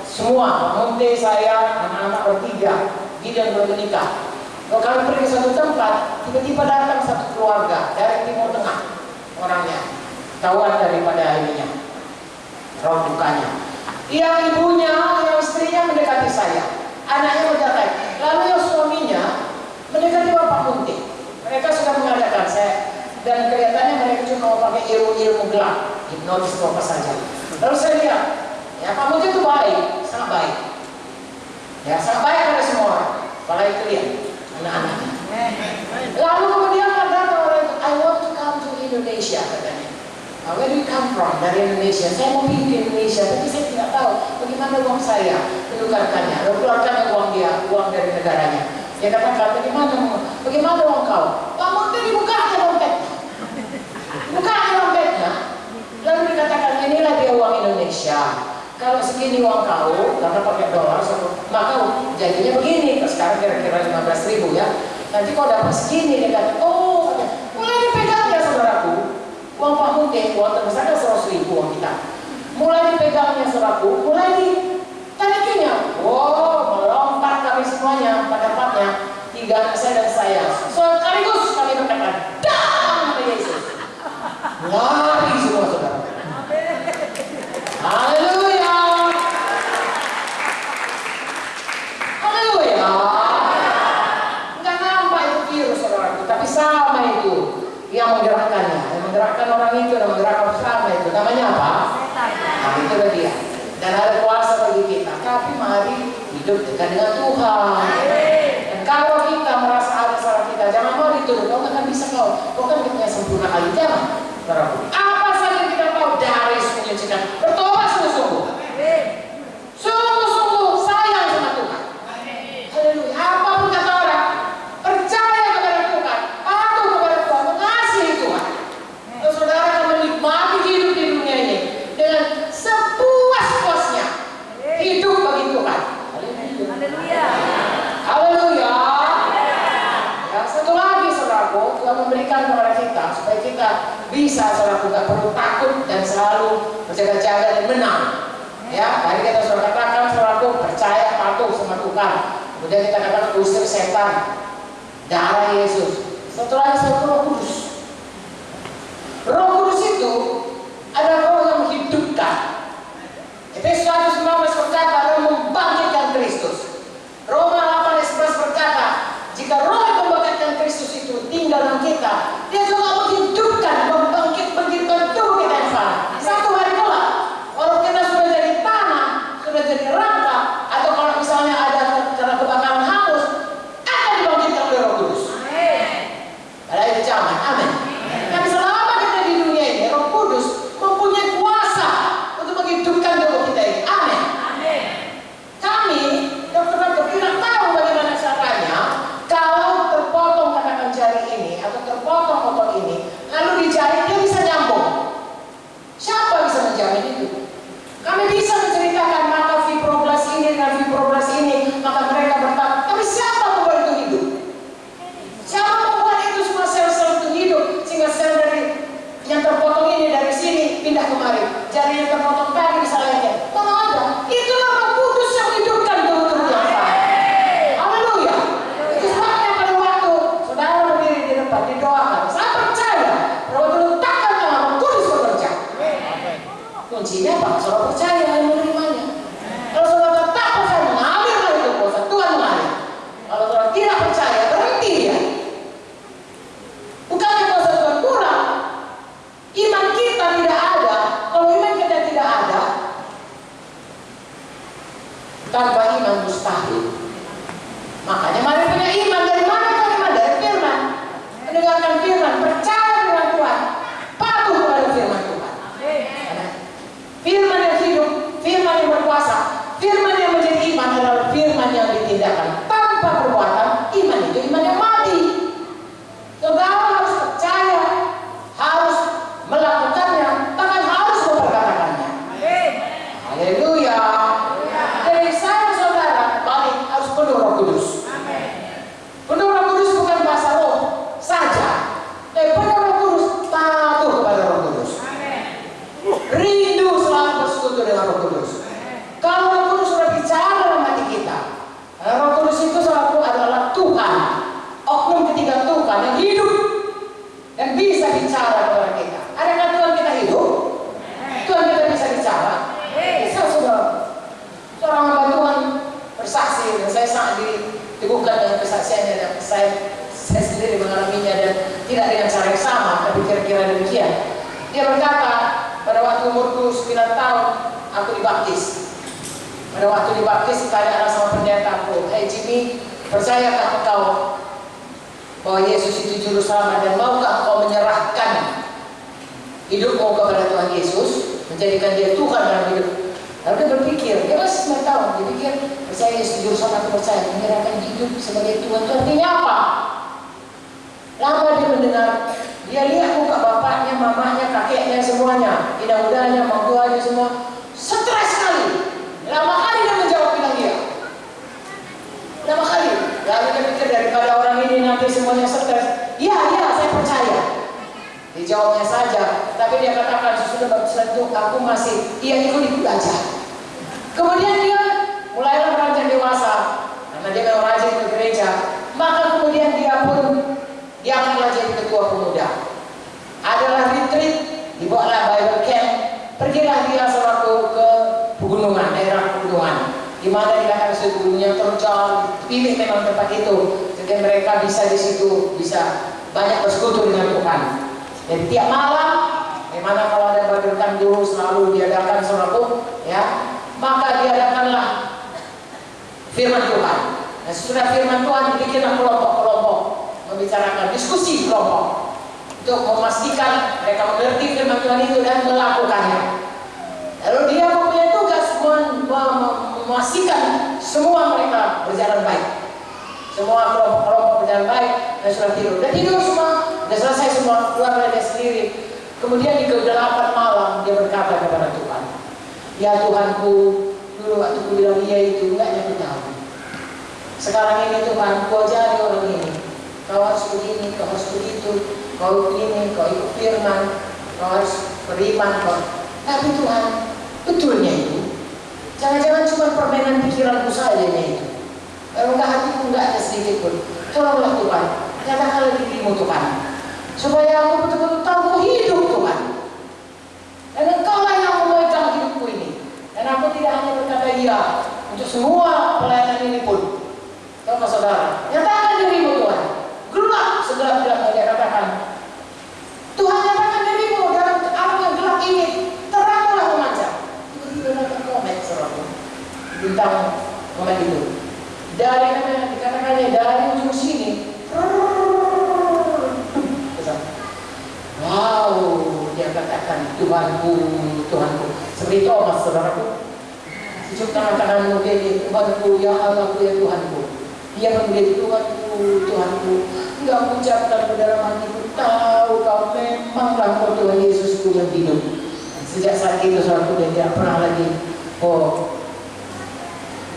semua, Monte, saya, anak-anak bertiga, Gideon belum menikah. Kalau kami pergi ke satu tempat, tiba-tiba datang satu keluarga dari Timur Tengah, orangnya, kawan daripada ininya, roh dukanya. Yang ibunya, yang istrinya mendekati saya, anaknya mendatangi, lalu yang suaminya mendekati Bapak Munti. Mereka sudah mengadakan saya, dan kelihatannya mereka cuma mau pakai ilmu-ilmu gelap, hipnotis atau apa saja. Lalu saya lihat, ya Pak Munti itu baik, sangat baik. Ya, sangat baik pada semua orang, apalagi kalian, anak-anaknya. Lalu kemudian ada orang itu, I want to come to Indonesia, katanya. Where do you come from? Dari Indonesia. Saya mau pergi ke Indonesia, tapi saya tidak tahu bagaimana uang saya menukarkannya. Lalu keluarkan uang dia, uang dari negaranya. Dia katakan, bagaimana uang kau? Pak Munti dibuka dompetnya. Buka dompetnya. Lalu dikatakan, inilah dia uang Indonesia. Kalau segini uang kau, karena pakai dolar, maka jadinya begini. Sekarang kira-kira 15.000 ya. Nanti kau dapat segini, dia kata, oh, mulai dipegangnya saudaraku. Uang Pak Munti, uang terbesar kan 100.000 uang kita. Mulai dipegangnya saudaraku, mulai ditarikinya. Wow, melompat kami semuanya pada tempatnya. 3 anak saya dan saya. So, sekaligus kami berkata, dalam nama Yesus. Lari semua saudara. Haleluya. Haleluya. Enggak nampak itu virus saudaraku, tapi sama itu yang menggerakkannya. Yang menggerakkan orang itu, yang menggerakkan sama itu. Namanya apa? Nah, itu dia. Dan ada kuasa bagi kita. Tapi mari hidup dekat dengan Tuhan. Dan kalau kita merasa ada salah kita, jangan mau dituduh. Kau kan bisa kau kan punya sempurna kali. Jangan. Apa saja kita tahu dari menyucikan. Bertobat sungguh-sungguh. Sungguh-sungguh sayang sama Tuhan. Haleluya. Apapun kata orang, percaya kepada Tuhan, patuh kepada Tuhan, mengasihi Tuhan. Dan saudara akan menikmati hidup di dunia ini dengan sepuas-puasnya. Hidup bagi Tuhan. Haleluya. Haleluya. Ya, satu lagi saudaraku, Tuhan memberikan kepada kita supaya kita bisa saudaraku gak perlu takut dan selalu berjaga-jaga dan menang. Ya, tadi kita sudah katakan saudaraku percaya patuh sama Tuhan. Kemudian kita katakan usir setan, darah Yesus. Setelah itu Roh Kudus. Roh Kudus itu ada roh yang menghidupkan. Efesus 1:15 berkata, roh membangkitkan Kristus. Roma 8:11 berkata, jika roh yang membangkitkan Kristus itu tinggal dalam kita, dia juga menghidupkan, membangkitkan tubuh kita yang fana. Satu hari kelak, kalau kita sudah jadi tanah, sudah jadi rangka, atau kalau misalnya ada karena kebakaran hangus, akan dibangkitkan oleh Roh Kudus. Pada itu zaman, amin. Kuncinya apa? Saudara percaya dan menerimanya. Kalau saudara tetap percaya, mengalirlah itu kuasa Tuhan mengalir. Kalau saudara tidak percaya, berhenti dia. Bukannya kuasa Tuhan kurang. Iman kita tidak ada. Kalau iman kita tidak ada, tanpa iman mustahil. Makanya mari punya iman. Dari mana kau iman? Dari firman. Mendengarkan firman, percaya dengan Tuhan, patuh kepada firman Tuhan. Firman yang hidup, firman yang berkuasa, firman yang menjadi iman adalah firman yang ditindakkan tanpa perbuatan. Iman itu iman yang mati. Saudara harus percaya, harus melakukannya, bahkan harus memperkatakannya. Haleluya. Dari saya saudara balik harus penuh Roh Kudus. Penuh Roh Kudus bukan bahasa roh saja, tapi penuh Roh Kudus, patuh kepada Roh Kudus. Rindu selalu bersekutu dengan Roh Kudus. Kalau Roh Kudus sudah bicara dalam hati kita, Roh Kudus itu selalu adalah Tuhan, oknum ketiga Tuhan yang hidup dan bisa bicara kepada kita. Adakah Tuhan kita hidup? Tuhan kita bisa bicara? Bisa, saudara. Seorang hamba Tuhan bersaksi, dan saya sangat diteguhkan dengan kesaksiannya, dan saya sendiri mengalaminya, dan tidak dengan cara yang sama, tapi kira-kira demikian. Dia berkata, pada waktu umurku 9 tahun, aku dibaptis. Pada waktu dibaptis, tanya sama pendetaku, "Hey Jimmy, percayakah engkau bahwa Yesus itu juru selamat, dan maukah engkau menyerahkan hidupmu kepada Tuhan Yesus, menjadikan dia Tuhan dalam hidup?" Lalu dia berpikir, dia masih 9 tahun, dia pikir, percaya Yesus juru selamat, percaya menyerahkan hidup sebagai Tuhan itu artinya apa? Lama dia mendengar, dia lihat muka bapaknya, mamanya, kakeknya, semuanya, idang-idangnya, mertuanya semua stres sekali. Lama kali dia menjawab bilang dia. Lama kali. Lalu dia pikir daripada orang ini nanti semuanya stres. Ya, saya percaya. Dijawabnya saja, tapi dia katakan sesudah baptisan itu aku masih ikut aja. Kemudian dia mulailah beranjak dewasa, karena dia memang rajin ke gereja. Maka kemudian dia pun diangkatlah jadi ketua pemuda. Adalah retreat, dibawalah Bible camp. Pergilah dia selaku ke pegunungan, daerah pegunungan, di mana dikatakan suatu gunung yang terjal. Pilih memang tempat itu, jadi mereka bisa di situ bisa banyak bersekutu dengan Tuhan. Dan tiap malam, dimana kalau ada Bible camp dulu selalu diadakan selaku, ya, maka diadakanlah firman Tuhan. Dan sesudah firman Tuhan dibikinlah kelompok-kelompok, membicarakan diskusi kelompok untuk memastikan mereka mengerti firman Tuhan itu dan melakukannya. Lalu dia mempunyai tugas memastikan semua mereka berjalan baik, semua kelompok-kelompok berjalan baik, dan sudah tidur. Dan tidur semua, dan selesai semua, keluar dari dia sendiri. Kemudian di ke-8 malam dia berkata kepada Tuhan, "Ya Tuhanku, dulu waktu ku bilang iya itu enggak aku tahu. Sekarang ini Tuhan, Kau ajari orang ini. Kau harus begini, kau harus begitu, kau begini, kau ikut firman, kau harus beriman, kau." Tapi Tuhan, betulnya itu, jangan-jangan cuma permainan pikiranku saja itu. Kalau enggak hatiku enggak ada sedikit pun. Tolonglah Tuhan, nyatakanlah dirimu Tuhan, supaya aku betul-betul tahu Kau hidup Tuhan. Dan Engkaulah yang memegang hidupku ini. Dan aku tidak hanya berkata iya untuk semua pelayanan ini pun. Tahu saudara, nyatakan dirimu Tuhan. Gelap segelap-gelapnya dia katakan, Tuhan nyatakan dirimu dalam alam yang gelap ini, teranglah memancar. Tiba-tiba datang komen selalu bintang komen itu. Dari mana dikatakannya dari ujung sini. Wow, dia katakan Tuhanku, Tuhanku. Seperti Thomas, saudaraku. Sejuk tangan kananmu dia, Tuhanku, ya Allahku, ya Tuhanku. Dia menjadi Tuhanku, Tuhanku. Enggak mengucapkan ke dalam hatiku, tahu Kau memanglah Kau Tuhan Yesusku yang hidup. Sejak saat itu saudaraku dia tidak pernah lagi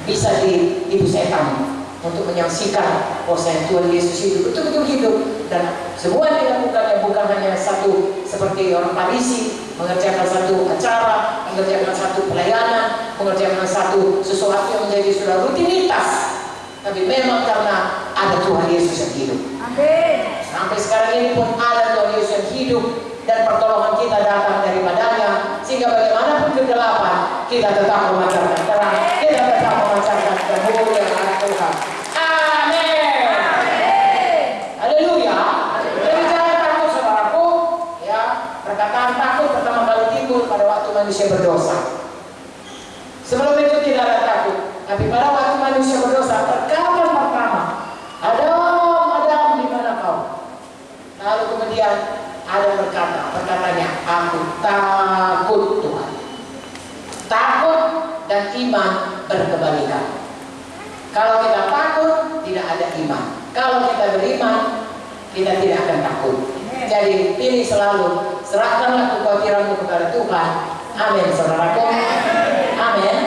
bisa ditipu setan untuk menyaksikan bahwa Tuhan Yesus hidup, betul-betul hidup. Dan semua yang dilakukannya bukan hanya satu seperti orang Farisi, mengerjakan satu acara, mengerjakan satu pelayanan, mengerjakan satu sesuatu yang menjadi sudah rutinitas, tapi memang karena ada Tuhan Yesus yang hidup. Amin. Sampai sekarang ini pun ada Tuhan Yesus yang hidup, dan pertolongan kita datang daripadanya, sehingga bagaimanapun kegelapan kita tetap memancarkan terang, kita tetap memancarkan kemuliaan Tuhan. Amin. Haleluya. Jadi jangan takut saudaraku, ya. Perkataan takut pertama kali timbul pada waktu manusia berdosa. Sebelum itu tidak ada takut, tapi pada waktu manusia berdosa, perkataan pertama, Adam, di mana kau? Lalu kemudian ada perkataannya, aku takut Tuhan. Takut dan iman berkebalikan. Kalau kita takut, tidak ada iman. Kalau kita beriman, kita tidak akan takut. Jadi pilih selalu, serahkanlah kekhawatiranmu kepada Tuhan. Amin, saudaraku. Amin.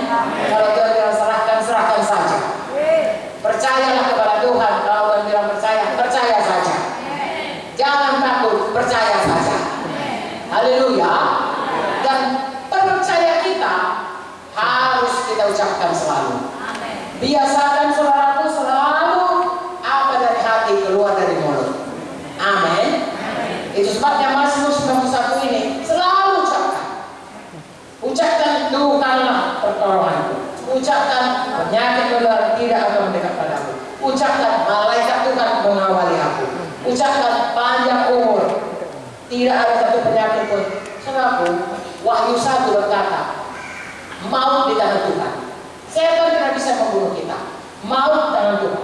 Kalau Tuhan bilang serahkan, serahkan saja. Percayalah kepada Tuhan. Kalau Tuhan bilang percaya, percaya saja. Jangan takut, percaya saja. Haleluya. Dan percaya kita harus kita ucapkan selalu. Biasakan saudaraku selalu apa dari hati keluar dari mulut. Amin. Itu sebabnya Mazmur 91 ini selalu ucapkan. Ucapkan, duhkanlah pertolonganku. Ucapkan, penyakit menular tidak akan mendekat padaku. Ucapkan, malaikat Tuhan mengawali aku. Ucapkan, panjang umur, tidak ada satu penyakit pun. Saudaraku, Wahyu 1 berkata, maut di tangan Tuhan. Setan tidak bisa membunuh kita. Maut di tangan Tuhan.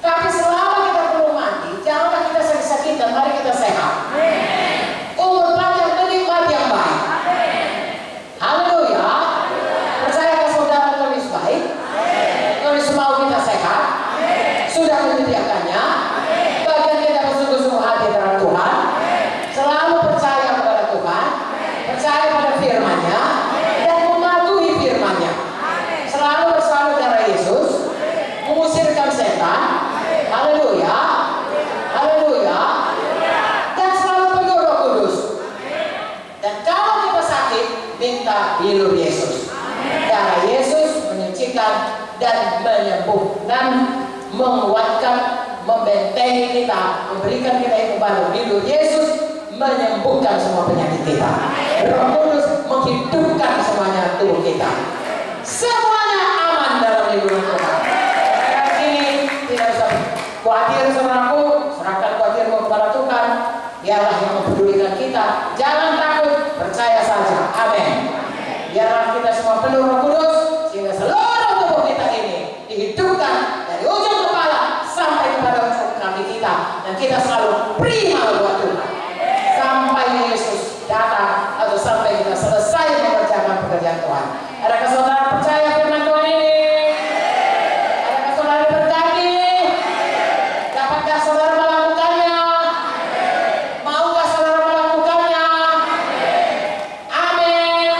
Tapi selama kita belum mati, janganlah kita sakit-sakitan, mari kita sehat. Umur panjang, menikmati yang baik. Haleluya. Percayakah saudara tulis baik? Tulis mau kita sehat? Sudah menyediakannya? Bagian kita bersungguh-sungguh hati terhadap Tuhan. Selalu percaya kepada Tuhan, percaya pada firman-Nya, dan mematuhi firman-Nya. Selalu bersama darah Yesus, mengusirkan setan. Haleluya. Haleluya. Dan selalu penuh Roh Kudus. Dan kalau kita sakit, minta hidup Yesus. Darah Yesus menyucikan dan menyembuhkan, menguatkan, membentengi kita, memberikan kita itu baru. Hidup Yesus menyembuhkan semua penyakit kita. Roh Kudus menghidupkan semuanya tubuh kita. Semuanya aman dalam lindungan Tuhan. Sekarang ini tidak usah khawatir saudaraku, serahkan khawatirmu kepada Tuhan. Dialah yang mempedulikan kita. Jangan takut, percaya saja. Amin. Biarlah kita semua penuh Roh Kudus sehingga seluruh tubuh kita ini dihidupkan dari ujung kepala sampai kepada ujung kaki kita, dan kita selalu prima buat Tuhan sampai Yesus datang atau sampai kita selesai mengerjakan pekerjaan Tuhan. Adakah saudara percaya firman Tuhan ini? Adakah saudara berkati? Dapatkah saudara melakukannya? Maukah saudara melakukannya? Amin.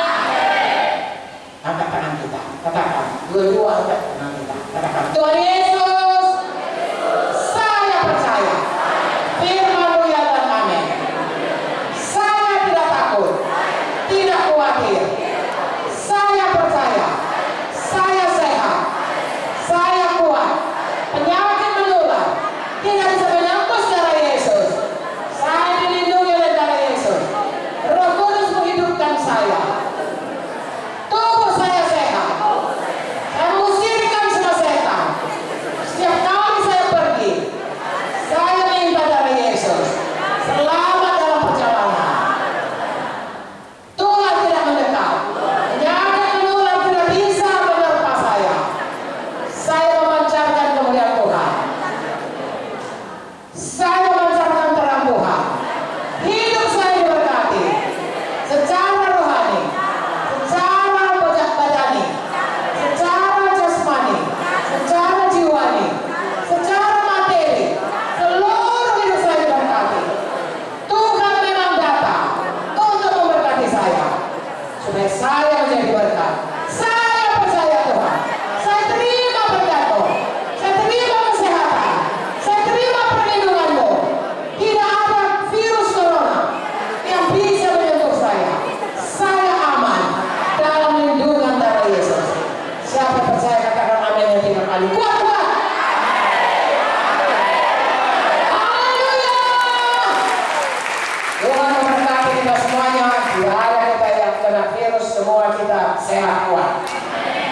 kita sehat kuat.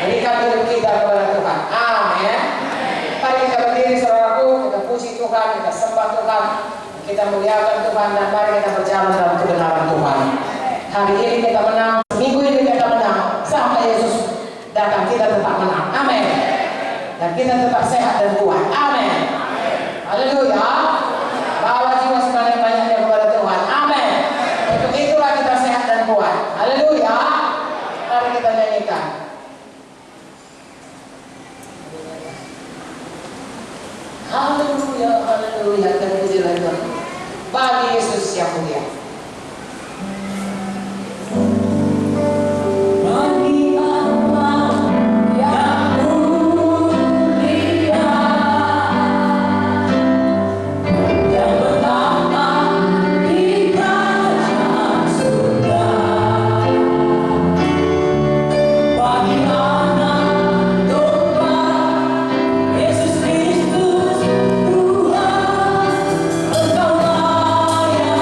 Berikan hidup kita kepada Tuhan. Amin. Mari kita berdiri saudaraku, kita puji Tuhan, kita sembah Tuhan, kita muliakan Tuhan, dan mari kita berjalan dalam kebenaran Tuhan. Hari ini kita menang, minggu ini kita menang, sampai Yesus datang kita tetap menang. Amin. Dan kita tetap sehat dan kuat. Amin. Haleluya. Bawa jiwa sebanyak-banyaknya kepada Tuhan. Amin. Untuk itulah kita sehat dan kuat. Haleluya. Mari kita nyanyikan. Haleluya, haleluya, dan pujilah Tuhan. Bagi Yesus yang mulia. Engkau layak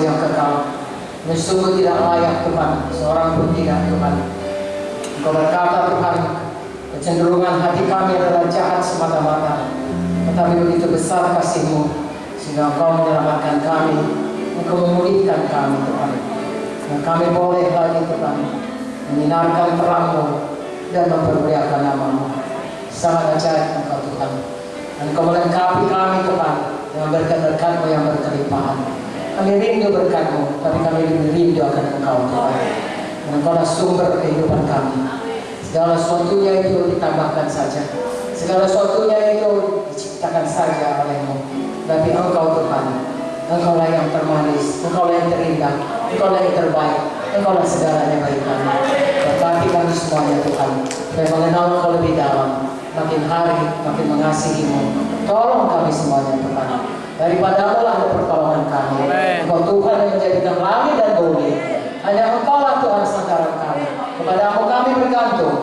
kasih-Mu yang kekal. Kami sungguh tidak layak Tuhan, seorang pun tidak Tuhan. Engkau berkata Tuhan, kecenderungan hati kami adalah jahat semata-mata, tetapi begitu besar kasih-Mu, sehingga Engkau menyelamatkan kami, Engkau memulihkan kami Tuhan. Dan kami boleh lagi Tuhan, menyinarkan terang-Mu dan mempermuliakan nama-Mu. Sangat ajaib Engkau Tuhan. Dan Engkau melengkapi kami Tuhan, dengan berkat-berkat-Mu yang berkelimpahan. Kami rindu berkat-Mu, tapi kami lebih rindu akan Engkau Tuhan. Dan Engkaulah sumber kehidupan kami. Segala sesuatunya itu ditambahkan saja. Segala sesuatunya itu diciptakan saja oleh-Mu. Tapi Engkau Tuhan, Engkaulah yang termanis, Engkaulah yang terindah, Engkaulah yang terbaik, Engkaulah segalanya bagi kami. Berkati kami semuanya Tuhan, supaya mengenal Engkau lebih dalam. Makin hari, makin mengasihi-Mu. Tolong kami semuanya Tuhan. Daripada-Mu lah ada pertolongan kami. Engkau Tuhan yang menjadikan langit dan bumi. Hanya Engkaulah Tuhan sandaran kami. Kepada-Mu kami bergantung.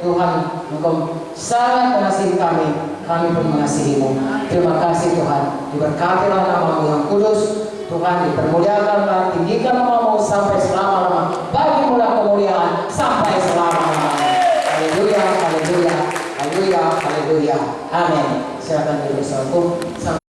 Tuhan, Engkau sangat mengasihi kami. Kami pun mengasihi-Mu. Terima kasih Tuhan. Diberkatilah nama-Mu yang kudus. Tuhan dipermuliakanlah, tinggikan nama-Mu sampai selama-lamanya. Bagi-Mu lah kemuliaan sampai selama-lamanya. Haleluya, haleluya, haleluya, haleluya. Amin. Silakan duduk saudaraku.